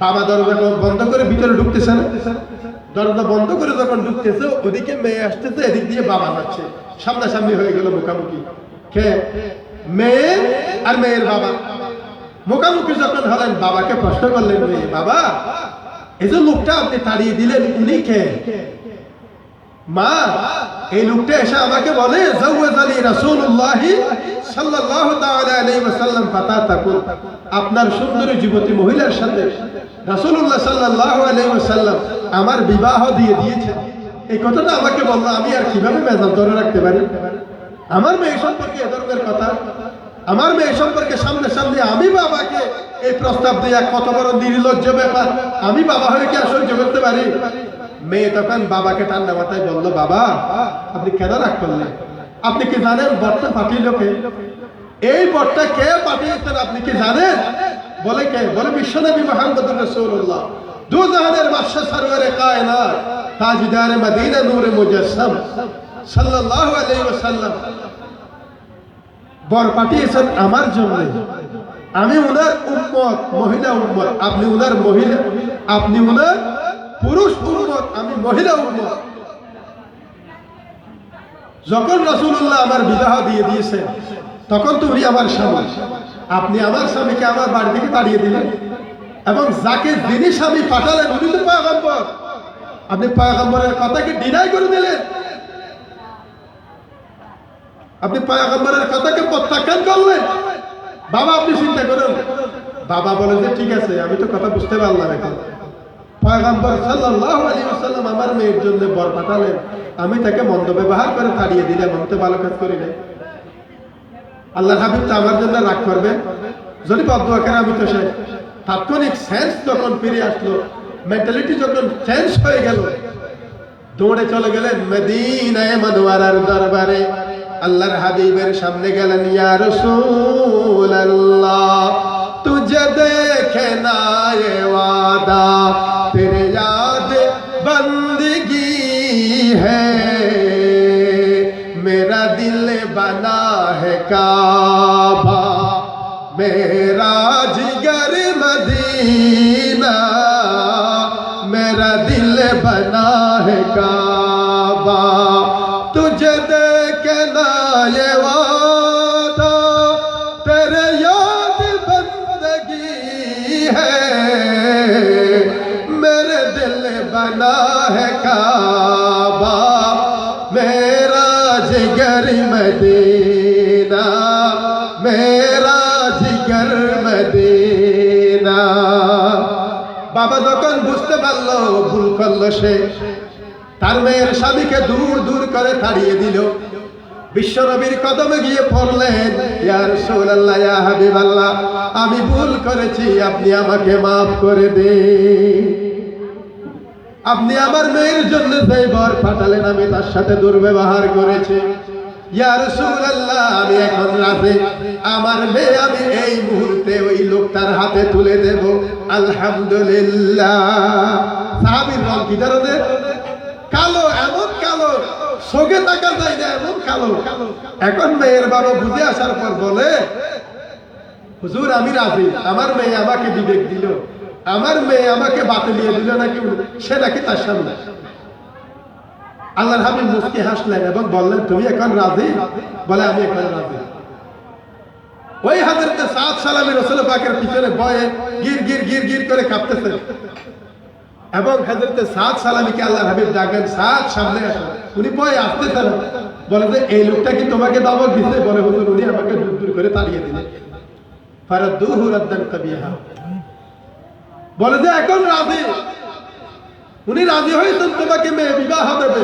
বাবা দরজা বন্ধ করে ভিতরে ঢুকতেছেন, দরজা বন্ধ করে যখন ঢুকতেছে, ওদিকে মেয়ে আসতেছে, এদিক দিয়ে বাবা যাচ্ছে, সামনাসামনি হয়ে গেল মুখামুখি। কে? মেয়ে আর মেয়ের বাবা মুখামুখি যখন হলেন, বাবাকে প্রশ্ন করলেন, মেয়ে বাবা এই যে লোকটা আপনি তাড়িয়ে দিলেন, উনি কে? মা এই লোকটা এসে আমাকে বলে জাওয়াজানি রাসূলুল্লাহ সাল্লাল্লাহু তাআলা আলাইহি ওয়াসাল্লাম ফাতাতাকুন, আপনার সুন্দরী যুবতী মহিলার সাথে রাসূলুল্লাহ সাল্লাল্লাহু আলাইহি ওয়াসাল্লাম আমার বিবাহ দিয়ে দিয়েছেন। এই কথাটা আমাকে বলল, আমি আর কিভাবে মেজাজ ধরে রাখতে পারি? আমার মেয়ে সম্পর্কে এ ধরনের কথা, আমার মেয়ে সম্পর্কে সামনে সামনে আমি বাবাকে এই প্রস্তাব দেয়া কত বড় নির্লজ্জ ব্যাপার, আমি বাবা হয়ে কি আর সহ্য করতে পারি? মেয়ে তখন বাবাকে ঠান্ডা মাথায় বলল, বাবা আপনি কেন রাগ করলেন? আপনি কি জানেন বরটা পাঠিয়ে লোকে? এই বরটা কে পাঠিয়েছেন আপনি কি জানেন? বলে কে? বলে বিশ্বনবী মুহাম্মদুর রাসূলুল্লাহ, দু জাহানের বাদশা সরওয়ারে কায়নাত তাজদারে মদিনা নূরে মুজাসসাম সাল্লাল্লাহু আলাইহি ওয়াসাল্লাম বর পাঠিয়েছেন আমার জন্য। আমি উনার উম্মত, মহিলা উম্মত, আপনি উনার মহিলা, আপনি উনার পুরুষ উম্মত, আমি মহিলা উম্মত। যখন রাসূলুল্লাহ আমার বিবাহ দিয়ে দিয়েছেন, তখন তো উনি আমার স্বামী। আপনি আমার স্বামীকে আমার বাড়ি থেকে তাড়িয়ে দিলেন, এবং যাকে যিনি স্বামী পাঠালেন উনি তো পয়গম্বর। আপনি পয়গম্বরের কথাকে ডিনাই করে দিলেন, আপনি পয়গম্বরের কথাকে প্রত্যাখ্যান করলেন। বাবা আপনি চিন্তা করুন। বাবা বলে যে ঠিক আছে, আমি তো কথা বুঝতে পারলাম, এখন পয়গম্বর সাল্লাল্লাহু আলাইহি ওয়াসাল্লাম আমার মেয়ের জন্য বর পাঠালেন, আমি তাকে মন্দ ব্যবহার করে তাড়িয়ে দিলাম, আমি তো ভালো কাজ করি নাই। আল্লাহর হাবিব তো আমার জন্য রাগ করবে? যদি বদদুয়া করে আমি তো সে তাৎক্ষণিক সেন্স যখন ফিরে আসলো, মেন্টালিটি যখন চেঞ্জ হয়ে গেল, দৌড়ে চলে গেলেন মদিনায়ে মুনাওয়ারার দরবারে, আল্লাহর হাবিবের সামনে গেলেন, ইয়া রাসূলুল্লাহ তুঝে দেখে না ये वादा तेरे याद बंदगी है, मेरा दिल बना है काबा, मेरा जिगर मदीना, मेरा दिल बना है काबा। काबा तुझे देखना ये वादा तेरे याद बंदगी है मेरे दिल बना है काबा मेरा जिगर मदीना मेरा जिगर मदीना বাবা যখন বুঝতে পারলো ভুল করলো সে তার মেয়ের স্বামীকে দূর দূর করে তাড়িয়ে দিল বিশ্বনবীর কদমে গিয়ে পড়লেন ইয়া রাসূলুল্লাহ ইয়া হাবিবাল্লাহ আমি ভুল করেছি আপনি আমাকে maaf করে দিন আপনি আমার মেয়ের জন্য যে বর পাঠালেন আমি তার সাথে দুর্ব্যবহার করেছি ইয়া রাসূলুল্লাহ আমি এখন রাতে আমার মেয়ে আমি এই মুহূর্তে ওই লোকটার হাতে তুলে দেব আলহামদুলিল্লাহ সাহাবীর রং কি ধরনের কালো এমন কালো চোখে তাকা যায় না এমন কালো এখন মেয়ের বাবা বুঝে আসার পর বলে হুজুর আমি রাজি আমার মেয়ে আমাকে বিবেক দিল আমার মেয়ে আমাকে বাতিলিয়ে দিল নাকি সে নাকি তার সামনে আল্লাহর হাবিব মুস্কি হাসলেন এবং বললেন তুমি এখন রাজি বলে আমি এখন রাজি ওই হযরত সাদ সালামী রাসূল পাকের পিছনে ভয়ে গির গির গির গির করে কাঁপতেছে এবং হযরত সাদ সালামীকে আল্লাহর হাবিব ডাকেন সাদ সামনে আসো উনি ভয়ে আসতেছেন বলে যে এই লোকটা কি তোমাকে দাওয়াত দিতে বলে হুজুর উনি আমাকে দূর দূর করে তাড়িয়ে দিলেন ফারাদুহু রাদ্দান কাবিহা বলে যে এখন রাজি উনি রাজি হয়েছেন তোমাকে মেয়ে বিবাহ দেবে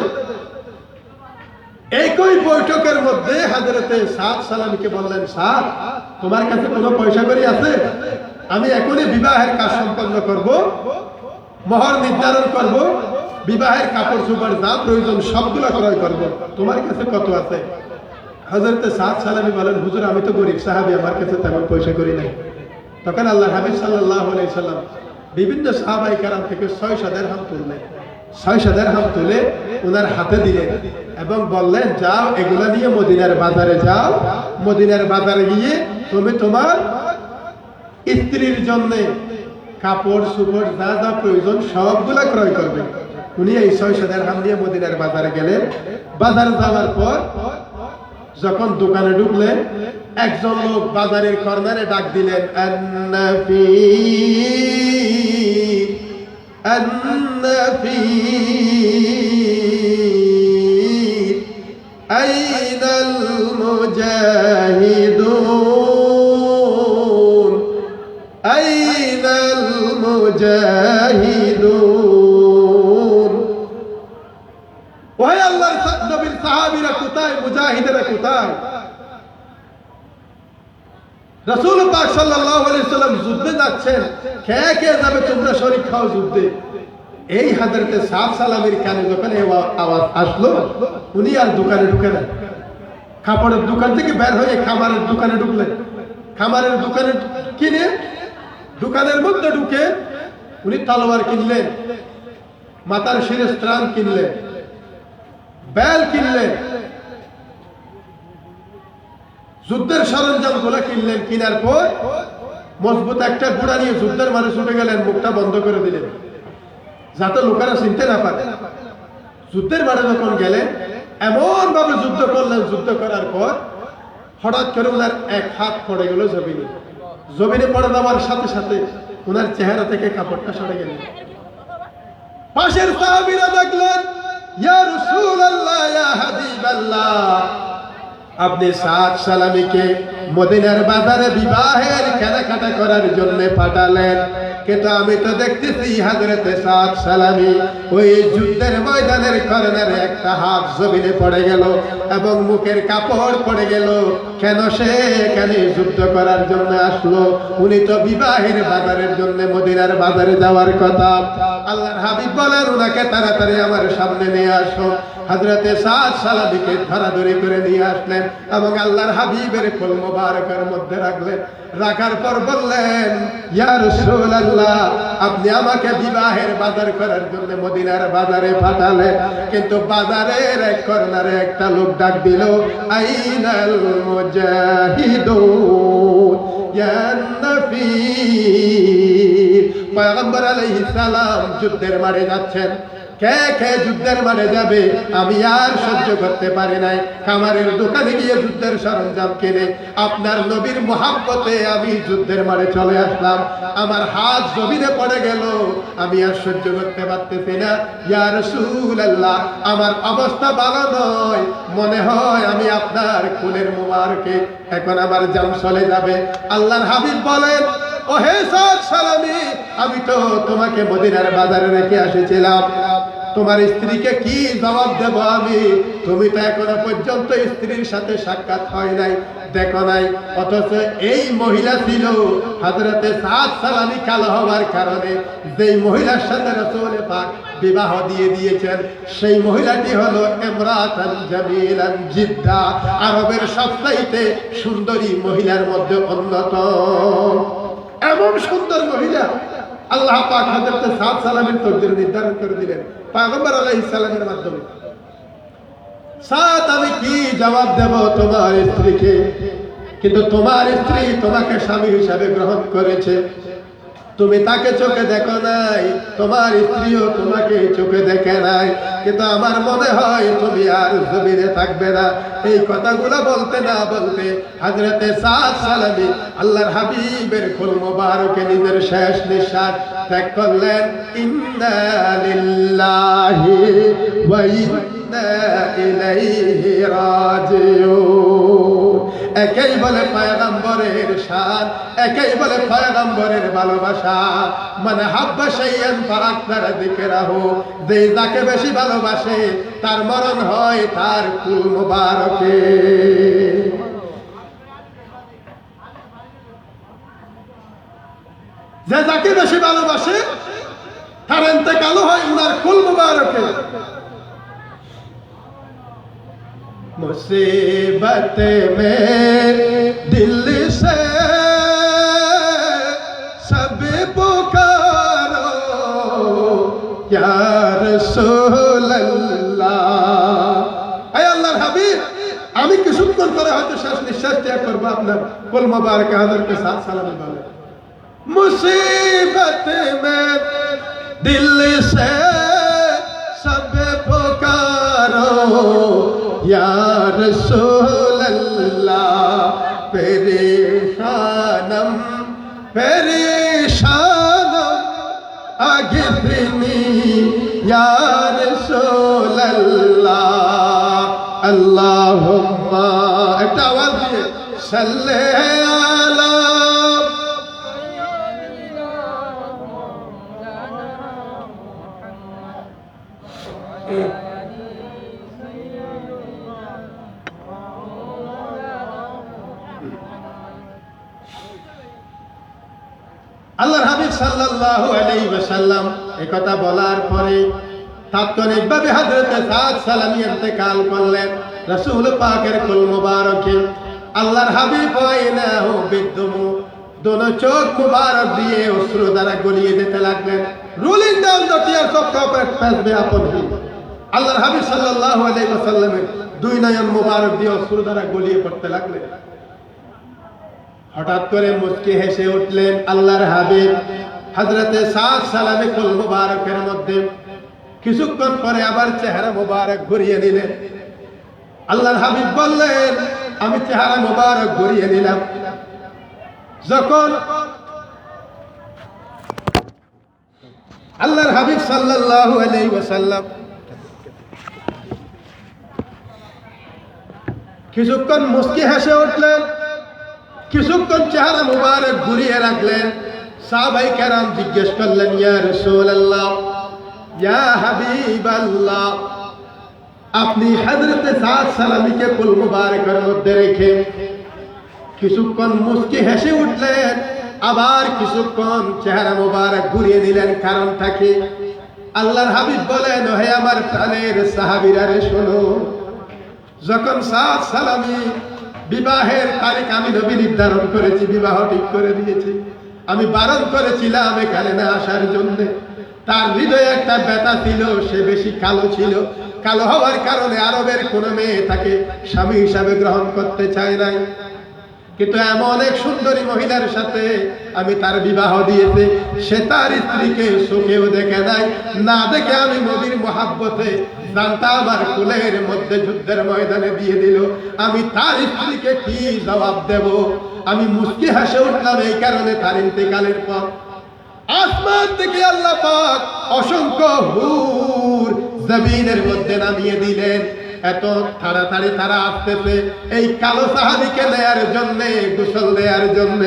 একই বৈঠকের মধ্যে হযরতে সাদ সালামীকে বললেন সাদ তোমার কাছে কোনো পয়সা করি আছে আমি এখনই বিবাহের কাজ সম্পন্ন করব মোহর নির্ধারণ করব বিবাহের কাপড় চোপড় যা প্রয়োজন সবগুলো ক্রয় করব তোমার কাছে কত আছে হযরতে সাদ সালামী বলেন হুজুর আমি তো গরীব সাহাবী আমার কাছে তেমন পয়সা করি নাই তখন আল্লাহর হাবিব সাল্লাল্লাহু আলাইহি সাল্লাম বিভিন্ন সাহাবায়ে কেরাম থেকে 600 দিরহাম তুললেন 600 দিরহাম তুলে ওনার হাতে দিলেন এবং বললেন যাও এগুলা নিয়ে মদিনার বাজারে যাও মদিনার বাজারে গিয়ে তুমি তোমার স্ত্রীর জন্য কাপড় চোপড় যা যা প্রয়োজন সবগুলা ক্রয় করবে উনি এই 600 দিরহাম নিয়ে মদিনার বাজারে গেলেন বাজারে যাওয়ার পর যখন দোকানে ঢুকলেন একজন লোক বাজারের কর্নারে ডাক দিলেন আন্নাফির আন্নাফির আইনাল মুজাহিদুন আইনাল মুজাহিদুন ওহে আল্লাহর নবীর সাহাবীরা কোথায় মুজাহিদেরা কোথায় রাসূল পাক সাল্লাল্লাহু আলাইহি সাল্লাম যুদ্ধে যাচ্ছেন কে কে যাবে তোমরা শরীক খাও যুদ্ধে এই হযরতে সাদ সালামীর কানে যখন এই আওয়াজ আসলো উনি আর দোকানে ঢুকলেন কাপড়ের দোকান থেকে বের হয়ে খামারের দোকানে ঢুকলেন খামারের দোকানে কিনে দোকানের মধ্যে ঢুকে উনি তলোয়ার কিনলেন মাথার শিরে স্ত্রাণ কিনলেন বেল কিনলেন যুদ্ধের সরঞ্জাম গুলা কিনলেন কিনার পর মজবুত একটা ঘোড়া নিয়ে যুদ্ধের মাঝে ছুটে গেলেন মুখটা বন্ধ করে দিলেন যাতে লোকেরা চিনতে না পারে যুদ্ধের মাঠে যখন গেলেন এমন ভাবে যুদ্ধ করলেন যুদ্ধ করার পর হঠাৎ করে ওনার এক হাত পড়ে গেল জমিনে জমিনে পড়ে যাওয়ার সাথে সাথে ওনার চেহারা থেকে কাপড়টা সরে গেল পাশের সাহাবীরা দেখলেন ইয়া রাসূলুল্লাহ ইয়া হাবিবাল্লাহ আপনি সাদ সালামীকে মদিনার বাজারে বিবাহের কেনাকাটা করার জন্য পাঠালেন কিন্তু আমি তো দেখতেছি হযরতে সাদ সালামী ওই যুদ্ধের ময়দানের কর্নারে একটা হাত জমিনে পড়ে গেল এবং মুখের কাপড় পড়ে গেল কেন সে এখানে যুদ্ধ করার জন্য আসলো উনি তো বিবাহের বাজারের জন্য মদিনার বাজারে যাওয়ার কথা আল্লাহর হাবিব বলেন উনাকে তাড়াতাড়ি আমার সামনে নিয়ে আসো হযরতে সাদ সালামীকে ধরাধরি করে নিয়ে আসলেন এবং আল্লাহর হাবিবের কোল মোবারকের মধ্যে রাখলেন রাখার পর বললেন ইয়া রাসূলুল্লাহ আপনি আমাকে বিবাহের বাজার করার জন্য মদিনার বাজারে পাঠালেন কিন্তু বাজারের এক কর্নারে একটা লোক ডাক দিল আইনাল মুজাহিদুন ইয়া নবী পয়গম্বর আলাইহিস সালাম যুদ্ধের মাঠে যাচ্ছেন কে কে যুদ্ধের মাঠে যাবে? আমি আর সহ্য করতে পারি নাই। খামারের দোকানে গিয়ে যুদ্ধের সরঞ্জাম কিনে আপনার নবীর মহাব্বতে আমি যুদ্ধের মাঠে চলে আসলাম। আমার হাত জমিনে পড়ে গেল, আমি আর সহ্য করতে পারতেছি না। ইয়া রাসূলুল্লাহ, আমার অবস্থা ভালো নয়, মনে হয় আমি আপনার কুলের মুবারকে এখন আমার জান চলে যাবে। আল্লাহর হাবিব বলেন, ও হে সাদ সালামি, আমি তো তোমাকে মদিনার বাজারে রেখে এসেছিলাম, তোমার স্ত্রীকে কি জবাব দেব আমি? তুমি তো এখনো পর্যন্ত স্ত্রীর সাথে সাক্ষাৎ হয় নাই, দেখো নাই। অথচ এই মহিলা ছিল হযরতে সাদ সালামি কালো হওয়ার কারণে যেই মহিলার সাথে রাসূল পাক বিবাহ দিয়ে দিয়েছেন, সেই মহিলাটি হলো ইমরাতান জামিলান জিদ্দা, আরবের সবচাইতে সুন্দরী মহিলার মধ্যে অন্যতম। এমন সুন্দর মহিলা আল্লাহ পাক হযরত সাদ সালামের তকদীর নির্ধারণ করে দিলেন পয়গম্বর আলাইহিস সালামের মাধ্যমে। সাদ, আমি কি জবাব দেব তোমার স্ত্রীকে? কিন্তু তোমার স্ত্রী তোমাকে স্বামী হিসাবে গ্রহণ করেছে, তুমি তাকে চোখে দেখো নাই, তোমার স্ত্রীও তোমাকে চোখে দেখে নাই, কিন্তু আমার মনে হয় তুমি আর জমিনে থাকবে না। এই কথাগুলো বলতে না বলতে হযরতে সাদ সালামি আল্লাহর হাবিবের কুল মুবারকে নিজের শেষ নিঃশ্বাস ত্যাগ করলেন। ইন্না লিল্লাহি ওয়া ইন্না ইলাইহি রাজিউন। একেই বলে পয়গম্বরের শান, একেই বলে পয়গম্বরের ভালোবাসা। মানে হাব্বা শাইয়ান ফাআকতারা যিকরাহু, যে যাকে বেশি ভালোবাসে তার মরণ হয় তার কুল মুবারকে। যে যাকে বেশি ভালোবাসে তার ইন্তেকাল হয় উনার কুল মুবারকে। मुसीबत में दिल से सब पुकारो या रसूल अल्लाह। ऐ अल्लाहर हबीब, আমি কিছুক্ষণ পরে হয়তো শেষ নিঃশ্বাস ত্যাগ করবো আপনার কুল মুবারক হযরতে সাদ সালামি বলে, মুসিবত মে দিল সে সব পুকারো या रसूल अल्लाह। परेशानम परेशानम अगिरनी या रसूल अल्लाह। अल्लाहुम्मा, एक आवाज दिए, सल्ले अला। আল্লাহর হাবিব সাল্লাল্লাহু আলাইহি ওয়াসাল্লাম এই কথা বলার পরে তাৎক্ষণিকভাবে হযরতে সাদ সালামি ইন্তেকাল করলেন। রাসূল পাকের কুল মুবারকে আল্লাহর হাবিব ওয়াইনাহু বিদ্দুমু, দোনো চোখ মুবারক দিয়ে অশ্রু দ্বারা গলিয়ে যেতে লাগলেন। Rolling down the tears of prophet peace be upon him. আল্লাহর হাবিব সাল্লাল্লাহু আলাইহি ওয়াসাল্লামের দুই নয়ন মুবারক দিয়ে অশ্রু দ্বারা গলিয়ে পড়তে লাগলেন। হঠাৎ করে মুচকি হেসে উঠলেন আল্লাহর হাবিব। হযরতে সাদ সালামি কুল মুবারকের মধ্যে কিছুক্ষণ পরে আবার চেহারা মুবারক ঘুরিয়ে নিলেন। আল্লাহর হাবিব বললেন, আমি চেহারা মুবারক ঘুরিয়ে নিলাম। যখন আল্লাহর হাবিব সাল্লাল্লাহু আলাইহি ওয়াসাল্লাম কিছুক্ষণ মুচকি হেসে উঠলেন, কিছুক্ষণ চেহারা মুবারক ঘুরিয়ে রাখলেন। সাহাবায়ে কেরাম জিজ্ঞেস করলেন, ইয়া রাসূলুল্লাহ, ইয়া হাবিবাল্লাহ, আপনি হযরতে সাদ সালামিকে কুল মুবারকের মধ্যে রেখে কিছুক্ষণ মুচকি হেসে উঠলেন, আবার কিছুক্ষণ চেহারা মুবারক ঘুরিয়ে নিলেন, কারণটা কি? আল্লাহর হাবিব বলেন, হে আমার প্রাণের সাহাবীরা রে শোনো, যখন সাদ সালামি বিবাহের তারিখ আমি নবী নির্ধারণ করেছি, বিবাহ ঠিক করে দিয়েছি, আমি বারণ করেছিলাম এখানে না আসার জন্য। তার হৃদয়ে একটা ব্যথা ছিল, সে বেশি কালো ছিল। কালো হওয়ার কারণে আরবের কোনো মেয়ে তাকে স্বামী হিসাবে গ্রহণ করতে চায় নাই। কিন্তু এমন এক সুন্দরী মহিলার সাথে আমি তার বিবাহ দিয়েছি, সে তার স্ত্রীকে সুখেও দেখে নাই, না দেখে আমি নবীর মহাব্বতে জানতা আমার কুলের মধ্যে যুদ্ধের ময়দানে দিয়ে দিল, আমি তার স্ত্রীকে কি জবাব দেব? আমি মুস্কি হাসে উঠলাম। এই কারণে তার ইন্তেকালের পর আসমান থেকে আল্লাহ পাক অসংখ্য হুর জমিনের মধ্যে নামিয়ে দিলেন। এত তাড়াতাড়ি তারা আসতেছে এই কালো সাহাবীকে নেয়ার জন্য, গোসল দেওয়ার জন্য।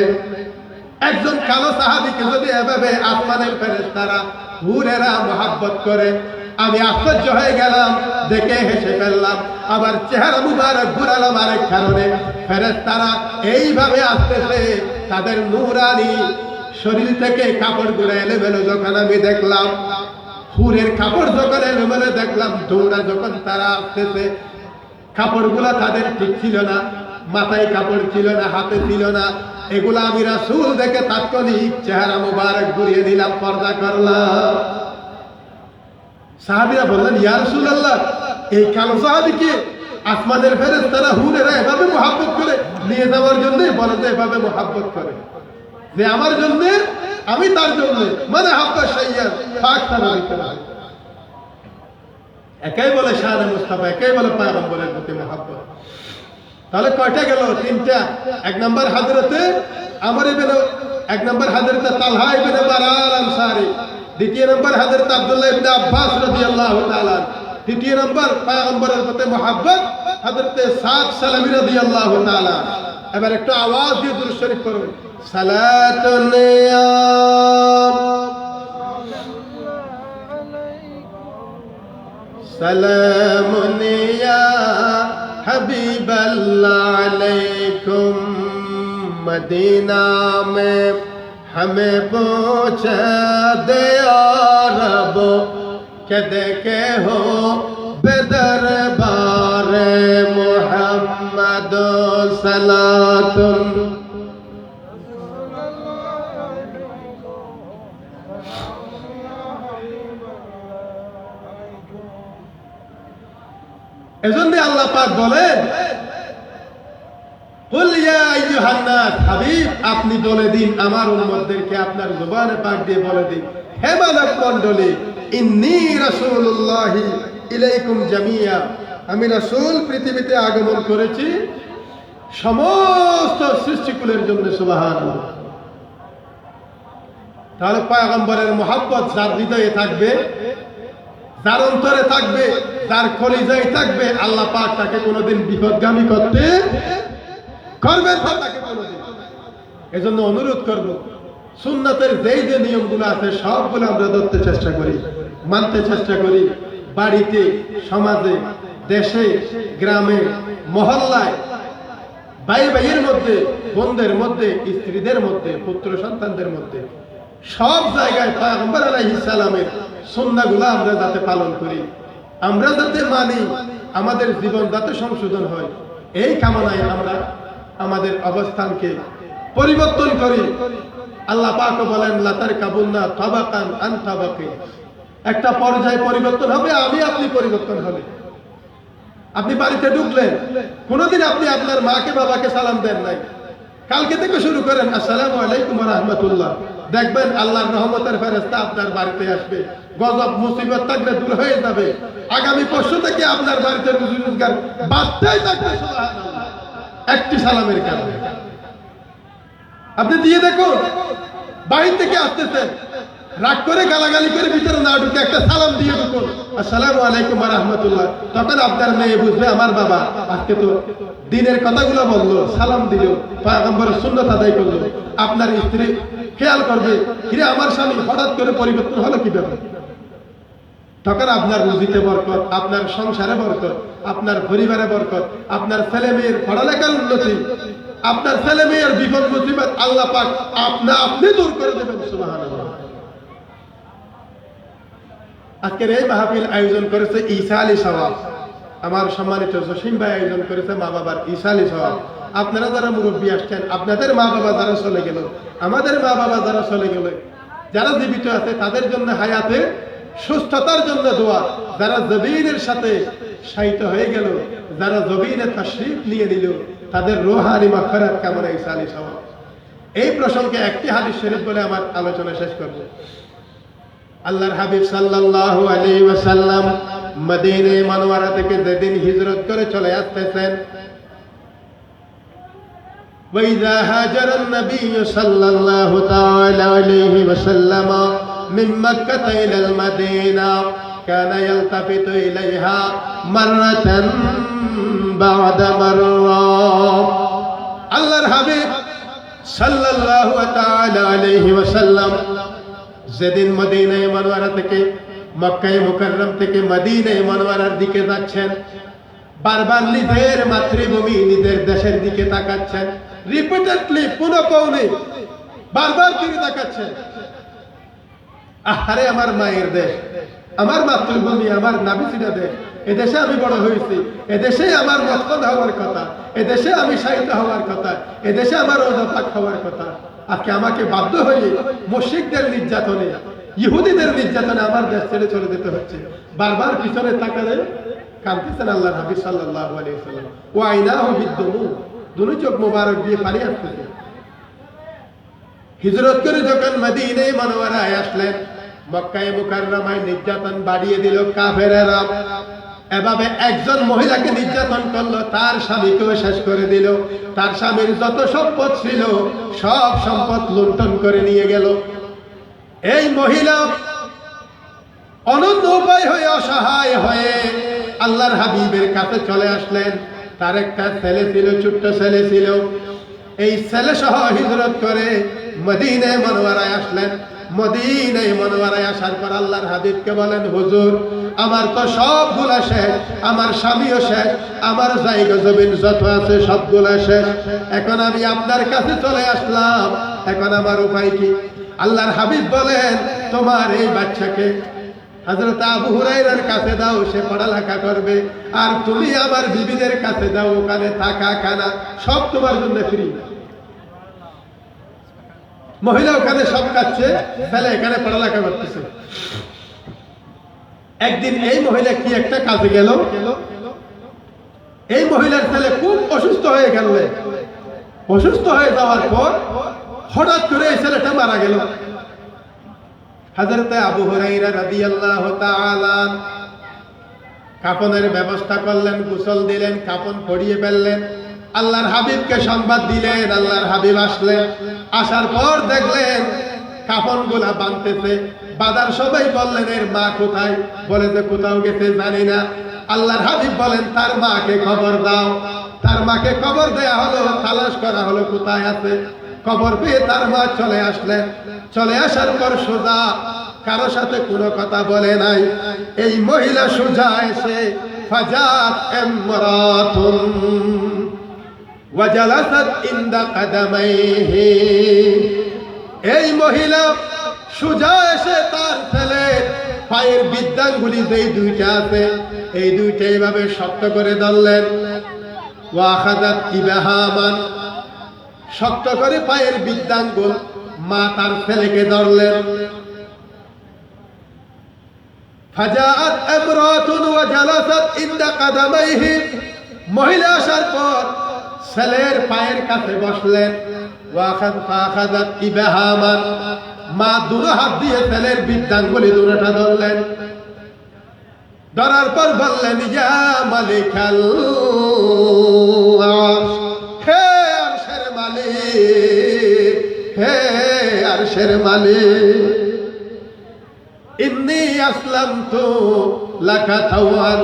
একজন কালো সাহাবীকে যদি এভাবে আসমানের ফেরেশতারা হুরেরা মহাব্বত করে, আমি আশ্চর্য হয়ে গেলাম, দেখে হেসে ফেললাম। আবার চেহারা মুবারক ঘুরালাম আরেক কারণে। ফেরেশতারা এইভাবে আসতেছে, তাদের নূরানি শরীর থেকে কাপড় গুলো এলোমেলো যখন আমি দেখলাম, হুরের কাপড় যখন এলোমেলো দেখলাম, দৌড়া যখন তারা আসতেছে, কাপড়গুলা তাদের ঠিক ছিল না, মাথায় কাপড় ছিল না, হাতে ছিল না। এগুলা আমি রাসূল দেখে তাৎক্ষণিক চেহারা মুবারক ঘুরিয়ে দিলাম, পর্দা করলাম। সাহাবীরা বললেন, ইয়া রাসূলুল্লাহ, এই কালো সাহাবীকে আসমানের ফেরেশতারা হুরেরা এভাবে মহব্বত করে নিয়ে যাওয়ার জন্য বলে যে এভাবে মহব্বত করে যে আমার জন্য, আমি তার জন্য, মানে হাব্বা শাইয়ান পাক তারাবি করে। একাই বলে শানে মুস্তাফা, একাই বলে পয়গম্বরের প্রতি মহব্বত। তাহলে কয়টা গেল? তিনটা। এক নম্বর হযরতে আমর ইবনে, এক নম্বর হযরতে তালহা ইবনে বারাল আনসারী, দ্বিতীয় নম্বর হযরত আব্দুল্লাহ ইবনে আব্বাস রাদিয়াল্লাহু তাআলা, তৃতীয় নম্বর পয়গম্বরের প্রতি মহব্বত হযরতে সাদ সালামী রাদিয়াল্লাহু তাআলা। এবার একটু আওয়াজ দিয়ে দুরূদ শরীফ পড়ুন। সালাতুন ইয়া সালামুন ইয়া হাবিবাল্লাহ আলাইকুম, মদিনা মে हमें पहुंचा दे रब के देखे हो बेदरबार मोहम्मद सलातुन। এজন্য আল্লাহ পাক বলেন, কুল ইয়া আইয়ুহান নাস, হাবিব আপনি বলে দিন আমার উম্মতদেরকে, আপনার জবানে পাক দিয়ে বলে দিন, হে মানব মণ্ডলী, ইন্নী রাসূলুল্লাহি ইলাইকুম জামিয়া, আমি রাসূল পৃথিবীতে আগমন করেছি সমস্ত সৃষ্টিকুলের জন্য। সুবহানাল্লাহ। তাহলে পয়গম্বরের মহব্বত যার হৃদয়ে থাকবে, যার অন্তরে থাকবে, যার কলিজায় থাকবে, আল্লাহ পাক তাকে কোনোদিন বিপদগামী করতে করবেন না, তাকে কোনোদিন। এজন্য অনুরোধ করব, সুন্নাতের যেই যে নিয়মগুলো আছে সবগুলো আমরা ধরতে চেষ্টা করি, মানতে চেষ্টা করি। বাড়িতে, সমাজে, দেশে, গ্রামে, মহল্লায়, ভাই ভাইয়ের মধ্যে, বোনদের মধ্যে, স্ত্রীদের মধ্যে, পুত্র সন্তানদের মধ্যে, সব জায়গায় পয়গম্বর আলাইহিস সালামের সুন্নাহগুলো আমরা যাতে পালন করি, আমরা যাতে মানি, আমাদের জীবন যাতে সংশোধন হয়, এই কামনায় আমরা আমাদের অবস্থানকে পরিবর্তন করি। আল্লাহ পাক বলেন, লাতার কাবুন্না তাবাকান আন তাবাকি, একটা পর্যায়ে পরিবর্তন হবে, আমি আপনি পরিবর্তন হবে। আপনি বাড়িতে ঢুকলেন, কোনোদিন আপনি আপনার মাকে বাবাকে সালাম দেন নাই, কালকে থেকে শুরু করেন আসসালামু আলাইকুম ওয়া রাহমাতুল্লাহ, দেখবেন আল্লাহর রহমতের ফেরেশতা আপনার বাড়িতে আসবে, গজব মুসিবত থাকলে দূর হয়ে যাবে। আগামী পরশু থেকে আপনার বাড়িতে রুজি রোজগার বাড়তেই থাকবে, সুবহানাল্লাহ, একটি সালামের কারণে। আপনি দিয়ে দেখুন, বাহির থেকে আসতেছেন, রাগ করে গালাগালি করে ভিতরে না ঢুকে একটা সালাম দিয়ে ঢুকুন, আসসালামু আলাইকুম ওয়া রাহমাতুল্লাহ। তখন আপনার মেয়ে বুঝবে আমার বাবা আজকে তো দিনের কথাগুলো বললো, সালাম দিল, পয়গম্বরের সুন্নাত আদায় করলো। আপনার স্ত্রী খেয়াল করবে, কিরে আমার স্বামী হঠাৎ করে পরিবর্তন হলো কি ব্যাপার? তখন আপনার রুজিতে বরকত, আপনার সংসারে বরকত, আপনার পরিবারে বরকত, আপনার ছেলে মেয়ের পড়ালেখার উন্নতি, আপনার ছেলে মেয়ের বিপদ মুসিবত আল্লাহ পাক আপনি দূর করে দেবেন। সুবহানাল্লাহ। আজকের এই মাহফিল আয়োজন করেছে ঈসা আলী সওয়াব, আমার সম্মানিত জসিম ভাই আয়োজন করেছে মা বাবার ঈসা আলী সওয়াব। আপনারা যারা মুরব্বী আসছেন, আপনাদের মা বাবা যারা চলে গেল, আমাদের মা বাবা যারা চলে গেল, যারা জীবিত আছে তাদের জন্য হায়াতে সুস্থতার জন্য দোয়া, যারা জবিনের সাথে শায়িত হয়ে গেল, যারা জবিনে তাশরীফ নিয়ে নিল, তাদের রূহানি মাগফিরাত কামনা ইসালি সওয়াব। এই প্রসঙ্গে একটি হাদিস শরীফ বলে আমার আলোচনা শেষ করব। আল্লাহর হাবিব সাল্লাল্লাহু আলাইহি ওয়াসাল্লাম মদিনা মুনাওয়ারা থেকে যেদিন হিজরত করে চলে আসতেছেন, وإذا هاجر النبي صلى الله تعالى عليه وسلم من مكة إلى المدينة كان يلتفت إليها مرة بعد مرة। আল্লাহর হাবিব সাল্লাল্লাহু তাআলা আলাইহি ওয়াসাল্লাম যেদিন মদিনা মুনাওয়ারা থেকে মক্কা মুকাররম থেকে মদিনা মুনাওয়ারার দিকে যাচ্ছেন, বারবার নিজের মাতৃভূমি নিজের দেশের দিকে তাকাচ্ছেন, রিপিটেডলি পুনঃপৌনে বারবার ফিরে তাকাচ্ছেন। আরে আমার মায়ের দেশ, আমার মাতৃভূমি, আমার নাবিসিরা দেশ, এদেশে আমি বড় হয়েছি, এদেশে আমার মসনদ হওয়ার কথা, এদেশে আমি শাহিদ হওয়ার কথা, এদেশে আমার ওজাপাক হওয়ার কথা। আজকে আমাকে বাধ্য হয়ে মুশরিকদের নির্যাতনে, ইহুদিদের নির্যাতনে আমার দেশ ছেড়ে চলে যেতে হচ্ছে। বারবার পিছনে তাকালে কাঁদতেছেন আল্লাহর হাবিব সাল্লাল্লাহু আলাইহি ওয়াসাল্লাম। ওয়া আইনাহু বিদ্দুমু, দুই চোখ মোবারক দিয়ে পানি আসতেছে। হিজরত করে যখন মদিনা মুনাওয়ারায় আসলেন, মক্কা মুকাররমায় নির্যাতন বাড়িয়ে দিল কাফেরেরা। এভাবে একজন মহিলাকে নির্যাতন করলো, তার স্বামীকেও শেষ করে দিল। তার স্বামীর যত সম্পদ ছিল সব সম্পদ লুণ্ঠন করে নিয়ে গেল। এই মহিলা অনন্য উপায় হয়ে, অসহায় হয়ে আল্লাহর হাবিবের কাছে চলে আসলেন। তার একটা ছেলে ছিল, ছোট্ট ছেলে ছিল। এই ছেলে সহ হিজরত করে মদিনা মুনাওয়ারায় আসলেন। মদিনা মুনাওয়ারায় আসার পর আল্লাহর হাবিবকে বলেন, হুজুর আমার তো সবগুলা শেষ, আমার স্বামীও শেষ, আমার জায়গা জমিন যত আছে সবগুলা শেষ, এখন আমি আপনার কাছে চলে আসলাম, এখন আমার উপায় কি? আল্লাহর হাবিব বলেন, তোমার এই বাচ্চাকে হযরত আবু হুরায়রার কাছে দাও, সে পড়ালেখা করবে, আর তুমি আমার বিবিদের কাছে দাও, ওখানে থাকা খানা সব তোমার জন্য ফ্রি। মহিলা ওখানে সব খাচ্ছে, ছেলে এখানে পড়ালেখা করতেছে। একদিন এই মহিলা কি একটা কাজে গেল, এই মহিলার ছেলে খুব অসুস্থ হয়ে গেল। অসুস্থ হয়ে যাওয়ার পর হঠাৎ করে এই ছেলেটা মারা গেল। হযরত আবু হুরায়রা রাদিয়াল্লাহু তাআলা কাফনের ব্যবস্থা করলেন, গোসল দিলেন, কাফন পরিয়ে ফেললেন, আল্লাহর হাবিবকে সংবাদ দিলেন। আল্লাহর হাবিব আসলেন, আসার পর দেখলেন কাফনগুলা বাঁধতেছে। বাঁধার সবাই বললেন, এর মা কোথায়? বলে যে কোথাও গেছে, জানি না। আল্লাহর হাবিব বলেন, তার মাকে খবর দাও। তার মাকে খবর দেয়া হলো, তালাশ করা হলো কোথায় আছে। খবর পেয়ে তার মা চলে আসলেন। চলে আসার পর সোজা, কারো সাথে কোনো কথা বলে নাই, এই মহিলা সোজা এসে ফাজাত ইমরাতুন ওয়াজালাসাত ইনদা কাদামাইহি, এই মহিলা সোজা এসে তার ছেলে পায়ের বৃদ্ধাঙ্গুলি যেই দুইটা আছে এই দুইটা এইভাবে শক্ত করে ধরলেন। ওয়া আখাযাত ইবাহামান, শক্ত করে পায়ের বৃদ্ধাঙ্গুল মা তার ছেলেকে ধরলেন। ফাজাআত ইমরাতুন ওয়া জালাসাত ইনদা কাদামাইহি, মহিলা আসার পর ছেলের পায়ের কাছে বসলেন। ওয়া আখাযাত ইবাহামান, মা দুটো হাত দিয়ে ছেলের বৃদ্ধাঙ্গুলি দুটোটা ধরলেন। ধরার পর বললেন, ইয়া মালিকাল আরশ, হে আরশের মালিক, হে আরশের মালিক, ইন্নী আসলামতু লাকা তাওয়ান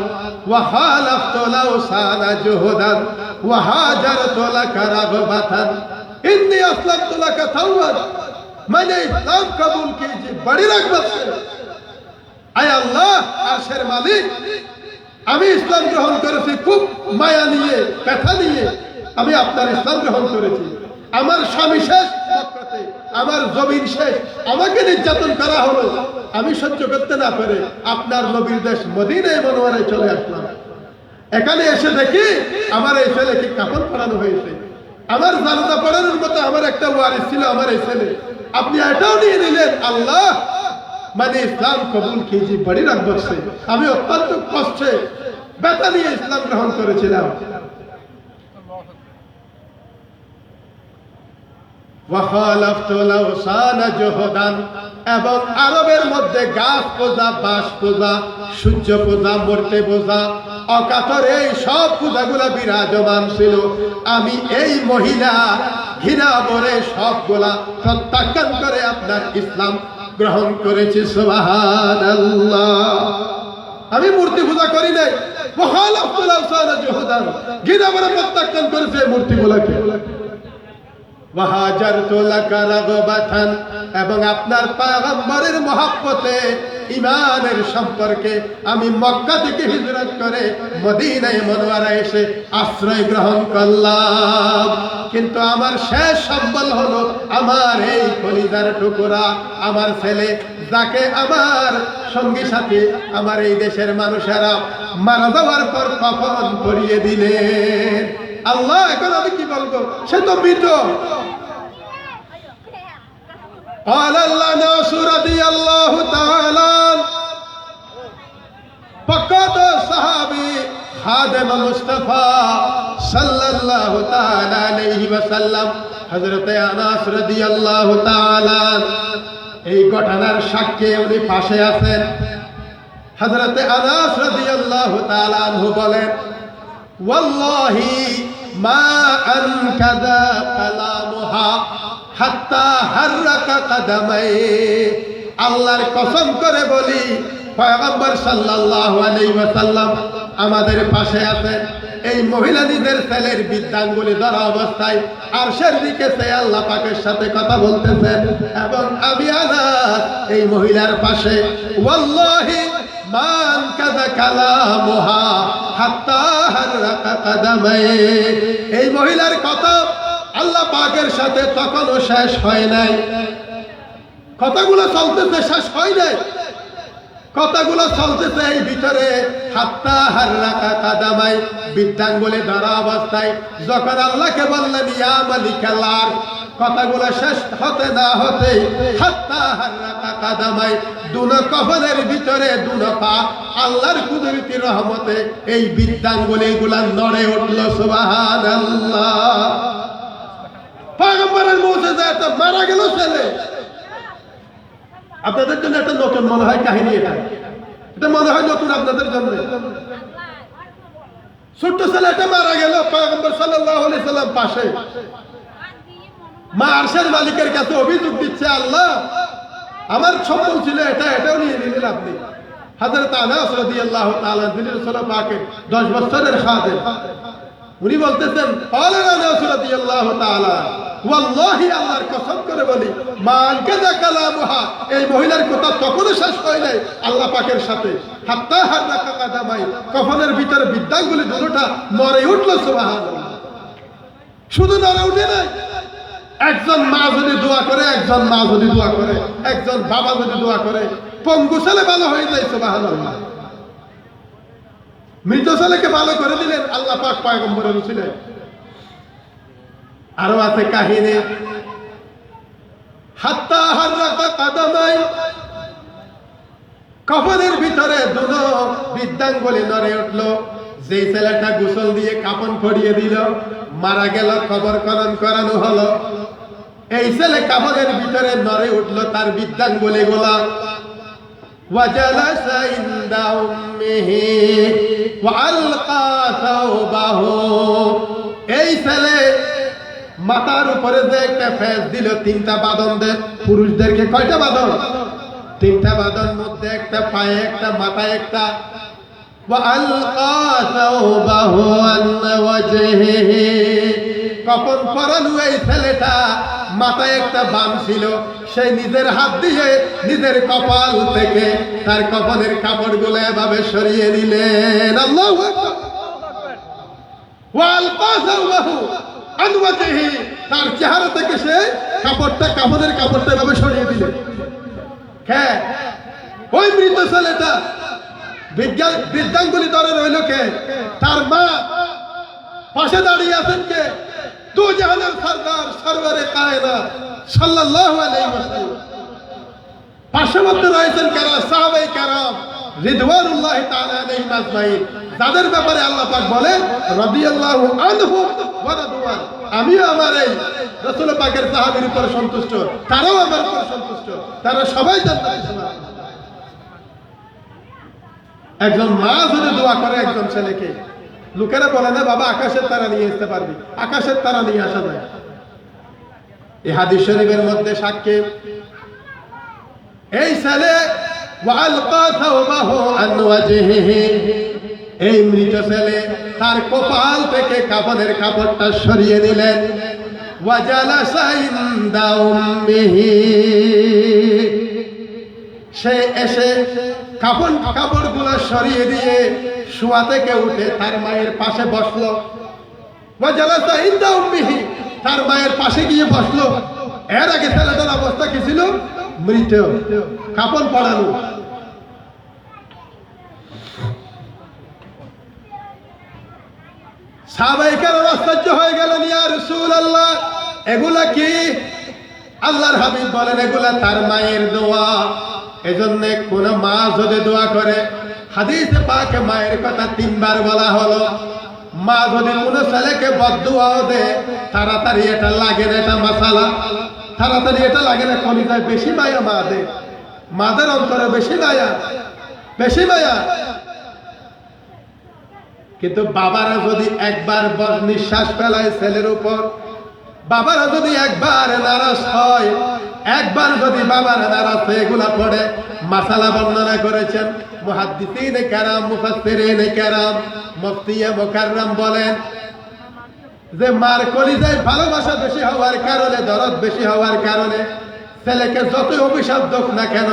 ওয়া খালাফতু লাউসানা জুহুদান ওয়া হাজারতু লাকা রাগবাতান, ইন্নী আসলামতু লাকা তাওয়ান, मैंने इस्लाम कबूल कीजिए बड़ी रगबत से। आय अल्लाह आरशेर मालिक, আমি ইসলাম গ্রহণ করেছি খুব মায়া নিয়ে, ব্যথা নিয়ে আমি আপনার ইসলাম গ্রহণ করেছি। আমার স্বামী শেষ মক্কাতে, আমার জমিন শেষ, আমাকে নির্যাতন করা হলো, আমি সহ্য করতে না পারে আপনার নবীর দেশ মদিনা মুনাওয়ারায় চলে আসলাম। এখানে এসে দেখি আমার এই ছেলেকে কাফন পরানো হয়েছে। আমার জানাজা পড়ানোর মতো আমার একটা ওয়ারিস ছিল, আমার এই ছেলে, আপনি এটাও নিয়ে নিলেন। আল্লাহ মানে ইসলাম কবুল कीजिए बड़ी रगबत से, আমি অত্যন্ত কষ্টে ব্যথা নিয়ে ইসলাম গ্রহণ করেছিলাম। ওয়াখালাফতু লাউসানা জুহদান, এবং আরবের মধ্যে গাছ পূজা, বাঁশ পূজা, সূর্য পূজা, মূর্তি পূজা, অকাতর এই সব পূজাগুলা বিরাজমান ছিল। আমি এই মহিলা ঘৃণা ভরে সবগুলা প্রত্যাখ্যান করে আপনার ইসলাম গ্রহণ করেছি। সুবহানাল্লাহ। আমি মূর্তি পূজা করি নাই, ওয়াখালাফতু লাউসানা জুহদান, ঘৃণা ভরে প্রত্যাখ্যান করেছে মূর্তিগুলাকে। ওয়াহাজারতু লাকা রাগবাতান, এবং আপনার পয়গম্বরের মহব্বতে, ঈমানের সম্পর্কে আমি মক্কা থেকে হিজরত করে মদিনায় মুনওয়ারায় এসে আশ্রয় গ্রহণ করলাম। কিন্তু আমার শেষ সম্বল হলো আমার এই কলিজার টুকরা, আমার ছেলে, যাকে আমার সঙ্গী সাথী আমার এই দেশের মানুষেরা মারা যাওয়ার পর কাফন পরিয়ে দিলেন। আল্লাহ, এখন আমি কি বলবো? সে তো মৃত। قال الناس رضي الله تعالى فقط صحابي خادم মুস্তাফা সাল্লাল্লাহু তাআলা আলাইহি ওয়াসাল্লাম হযরত আনাস রাদিয়াল্লাহু তাআলা এই ঘটনার সাক্ষী উনি পাশে আছেন। হযরত আনাস রাদিয়াল্লাহু তাআলা আনহু বলেন, ওয়াল্লাহি মা আনকাদা কালামুহা হাত্তা হাররাকা কাদামাই, আল্লাহর কসম করে বলি পয়গম্বর সাল্লাল্লাহু আলাইহি ওয়াসাল্লাম আমাদের পাশে আছেন। এই মহিলা নিজের ছেলের বৃদ্ধাঙ্গুলি ধরা অবস্থায় আরশের দিকে চেয়ে আল্লাহ পাকের সাথে কথা বলতেছেন, এবং আমি আনাস এই মহিলার পাশে। ওয়াল্লাহি মান কাযা কালামুহা হাত্তা হাররাকা কাদামাই, এই মহিলার কথা আল্লাহ পাকের সাথে তখনও শেষ হয় নাই। কথাগুলো চলতেছে, শেষ হয় নাই। কথাগুলো চলতেছে এই ভিতরে। হাত্তা হাররাকা কাদামাই, বৃদ্ধাঙ্গুলি ধরা অবস্থায় যখন আল্লাহকে বললেন ইয়া মালিকাল আরশ, কথাগুলো শেষ হতে না হতে হাত্তা হাররাকা কাদামাই, দুনো কফনের ভিতরে দুনো পা আল্লাহর কুদরতি রহমতে এই বৃদ্ধাঙ্গুলিগুলা নড়ে উঠল। সুবহানাল্লাহ। পয়গম্বরের মুজিজা, এত মারা গেল ছেলে। আপনাদের জন্য একটা নতুন মনে হয় কাহিনী, এটা মনে হয় নতুন আপনাদের জন্য। ছোট্ট ছেলেটা মারা গেল, পয়গম্বর সাল্লাল্লাহু আলাইহি সাল্লাম পাশে। মা আরশের মালিকের কাছে অভিযোগ দিচ্ছে, আল্লাহ আমার সম্পদ ছিল এটা, এটাও নিয়ে নিলেন আপনি। হযরত আনাস রাদিয়াল্লাহু তাআলা যিনি রাসূল পাকের 10 বছরের খাদেম, উনি বলতেছেন আনাস রাদিয়াল্লাহু তাআলা, ওয়াল্লাহি আল্লাহর কসম করে বলি মান কাযা কালামুহা, এই মহিলার কথা তখনও শেষ হয় নাই আল্লাহ পাকের সাথে। হাত্তা হাররাকা কাদামাই, কফনের ভিতরে বৃদ্ধাঙ্গুলি দুটোটা নড়ে উঠল। সুবহানাল্লাহ। শুধু নড়ে উঠে নাই, একজন মা যদি দোয়া করে, একজন মা যদি দোয়া করে, একজন বাবা যদি দোয়া করে, পঙ্গু ছেলে ভালো হয়ে যায়। সুবহানাল্লাহ। মৃত ছেলেকে ভালো করে দিলেন আল্লাহ পাক পয়গম্বরের উসিলায়। আরো আছে কাহিনী। হাত্তা হাররাকা কাদামাই, কফনের ভিতরে দুনো বৃদ্ধাঙ্গুলি নড়ে উঠল। যে ছেলেটা গোসল দিয়ে কাফন পরিয়ে দিল, মারা গেল, কবর খনন করানো হলো, এই ছেলে কাফনের ভিতরে নড়ে উঠল তার বৃদ্ধাঙ্গুলি গুলা। وجلس عند أمه وألقى ثوبه, এই ছেলে মাথার উপরে যে একটা ফেস দিল, 3টা বাঁধন দেয় পুরুষদেরকে। কয়টা বাঁধন? 3টা বাঁধন, মধ্যে একটা, পায়ে একটা, মাথায় একটা। وألقى ثوبه عن وجهه, কখন পরানো এই ছেলেটা মাথায় একটা বান ছিল, সেই নিজের হাত দিয়ে নিজের কপাল থেকে তার কপালের কাপড়গুলো এভাবে সরিয়ে দিলেন। আল্লাহু আকবার। ওয়ালকা সাওবাহু আন ওয়াজহি, তার চেহারা থেকে সে কাপড়টা, কাপড়ের কাপড়টা এভাবে সরিয়ে দিলেন। কে? ওই মৃত ছেলেটা। বৃদ্ধাঙ্গুলি ধরে রইল কে? তার মা। পাশে দাঁড়িয়ে আছেন কে? দু জাহানের সরদার, সরওয়ারে কায়নাত সাল্লাল্লাহু আলাইহি ওয়াসাল্লাম। পার্শ্ববর্তী রয়েছেন কারা? সাহাবায়ে কেরাম রিদওয়ানুল্লাহি তাআলা আলাইহিম আজমাইন, যাদের ব্যাপারে আল্লাহ পাক বলেন রাদিয়াল্লাহু আনহুম ওয়া রাদওয়ান, আমিও আমার এই রাসূল পাকের সাহাবীর উপর সন্তুষ্ট, তারাও আমার উপর সন্তুষ্ট, তারা সবাই জান্নাতে। একজন মা যদি দোয়া করে একজন ছেলেকে, লোকেরা বলে না বাবা আকাশের তারা নিয়ে আসতে পারবি, আকাশের তারা নিয়ে আসা যায়। এই হাদিস শরীফের মধ্যে সাক্ষী এই ছেলে এই মৃত ছেলে তার কপাল থেকে কাফনের কাপড়টা সরিয়ে দিলেন। সে এসে কাপড়গুলো সরিয়ে দিয়ে শোয়া থেকে উঠে তার মায়ের পাশে বসলো। তার মায়ের পাশে গিয়ে বসলো। এর আগে ছেলেটার অবস্থা কি ছিল? মৃত, কাপড় পরানো। সাহাবায়ে কেরাম আশ্চর্য হয়ে গেলেন, ইয়া রাসূলুল্লাহ এগুলা কি? আল্লাহর হাবিব বলেন এগুলা তার মায়ের দোয়া। এজন্য কোন মা যদি দোয়া করে, হাদিসে পাকে মায়ের কথা 3 বার বলা হলো। মা যদি কোন ছেলেকে বদদুয়াও দেয়, তাড়াতাড়ি এটা লাগে না, এটা মাসালা, তাড়াতাড়ি এটা লাগে না। কলিজায় বেশি মায়া মা দেয়, মাদের অন্তরে বেশি মায়া, বেশি মায়া। কিন্তু বাবারা যদি একবার নিঃশ্বাস ফেলায় ছেলের উপর, বাবারা যদি একবার নারাজ হয়, একবার যদি বাবারা নারাজ হয়ে এগুলা পড়ে, মাসালা বর্ণনা করেছেন মুহাদ্দিসিনে কেরাম, মুফাসসিরিনে কেরাম, মুফতি মুকাররম বলেন যে মার কলিজায় ভালোবাসা বেশি হওয়ার কারণে, দরদ বেশি হওয়ার কারণে ছেলেকে যতই অভিশাপ হোক না কেন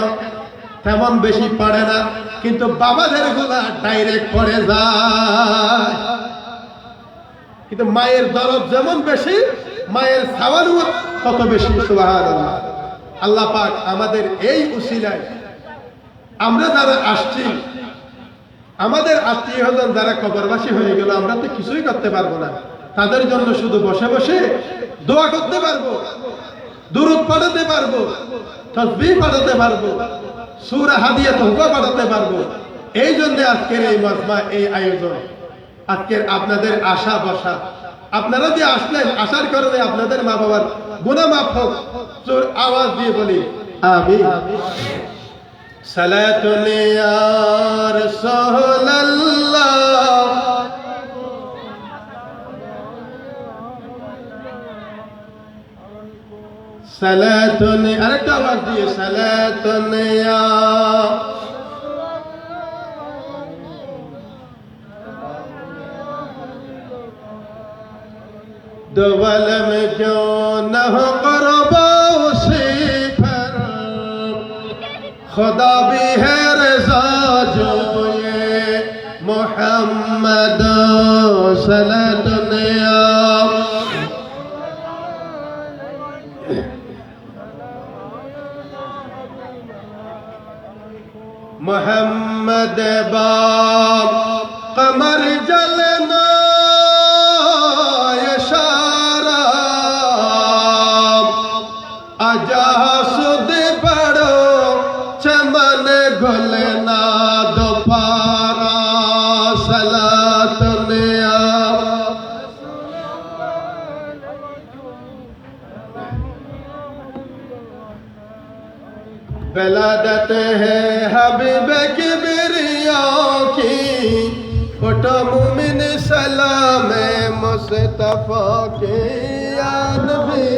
তেমন বেশি পড়ে না, কিন্তু বাবাদের গুলা ডাইরেক্ট পড়ে যায়। কিন্তু মায়ের দরদ যেমন বেশি, মায়ের সাওয়ালুত তত বেশি। সুবহানাল্লাহ। আল্লাহ পাক আমাদের এই উসিলায় আমরা যারা আসছি, আমাদের আত্মীয়স্বজন যারা কবরবাসী হয়ে গেল, আমরা তো কিছুই করতে পারবো না। তাদের জন্য শুধু বসে বসে দোয়া করতে পারবো, দুরূদ পড়াতে পারবো, তাসবিহ পড়াতে পারবো, সূরা হাদিয়া তওবা পড়াতে পারবো। এই জন্য আজকের এই মাজমা, এই আয়োজন, আজকের আপনাদের আশা বসা। আপনারা যে আসলেন, আসার কারণে আপনাদের মা বাবার গুনাহ মাফ হোক। জোর আওয়াজ দিয়ে বলি আমিন। সালাতুন ইয়া রাসূলুল্লাহ, সালাতুন, আরেকটা আওয়াজ দিয়ে সালাতুন ইয়া दो आलम क्यों न हो क़ुरबा उसी पर, खुदा भी है रज़ा जो ये मोहम्मद सल्लल्लाहु मोहम्मद बाब कमर जलना विलादत है हबीब किबरिया की, उठो मुमिन सलाम मुस्तफा के या नबी।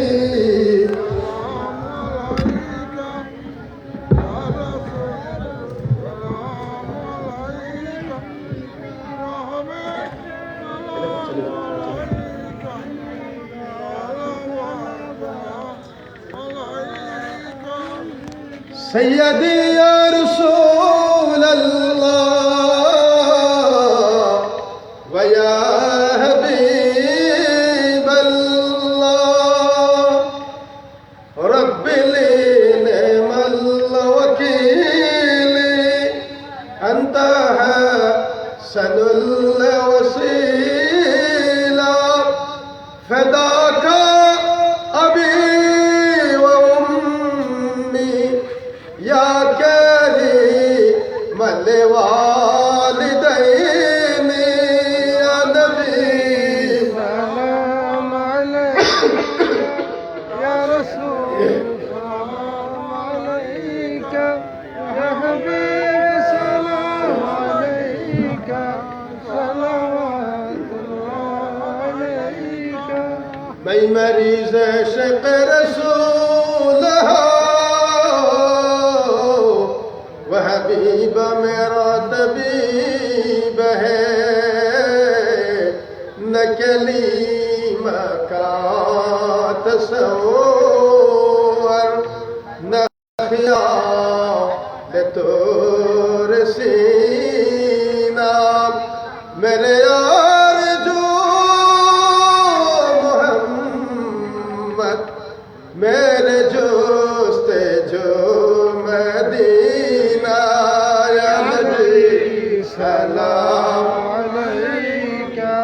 सैयदी या रसूल अल्लाह व या हबीब अल्लाह रब्बिल निअमल वकील अंता हसनुल वसीला फदाका अबी या करी मले मैं मरीज इश्क़ रसूल वह हबीब मेरा तबीब है न कलीमा का तसव्वुर न ख्याल तोर सीना मेरे यार जो मोहम्मद मेरे जोस्ते जो मदीना या नबी सलाम अलैका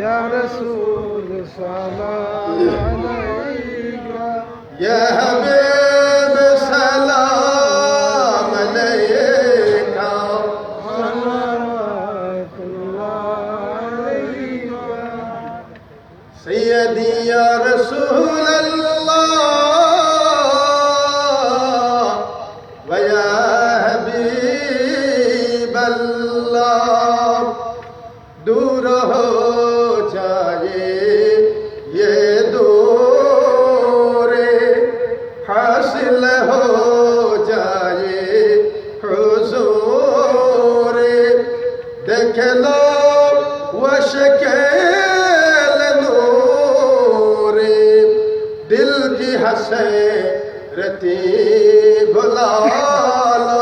या रसूल सलाम अलैका या हबीब सलाम अलैका सल्लल्लाहु अलैका सैयदी या रसूल अल्लाह व या हबीब अल्लाह दूर हो जाए ये दूरे हासिल हो जाए हुजूरे देख लो वो शकील नूरे दिल की हसरती भुला लो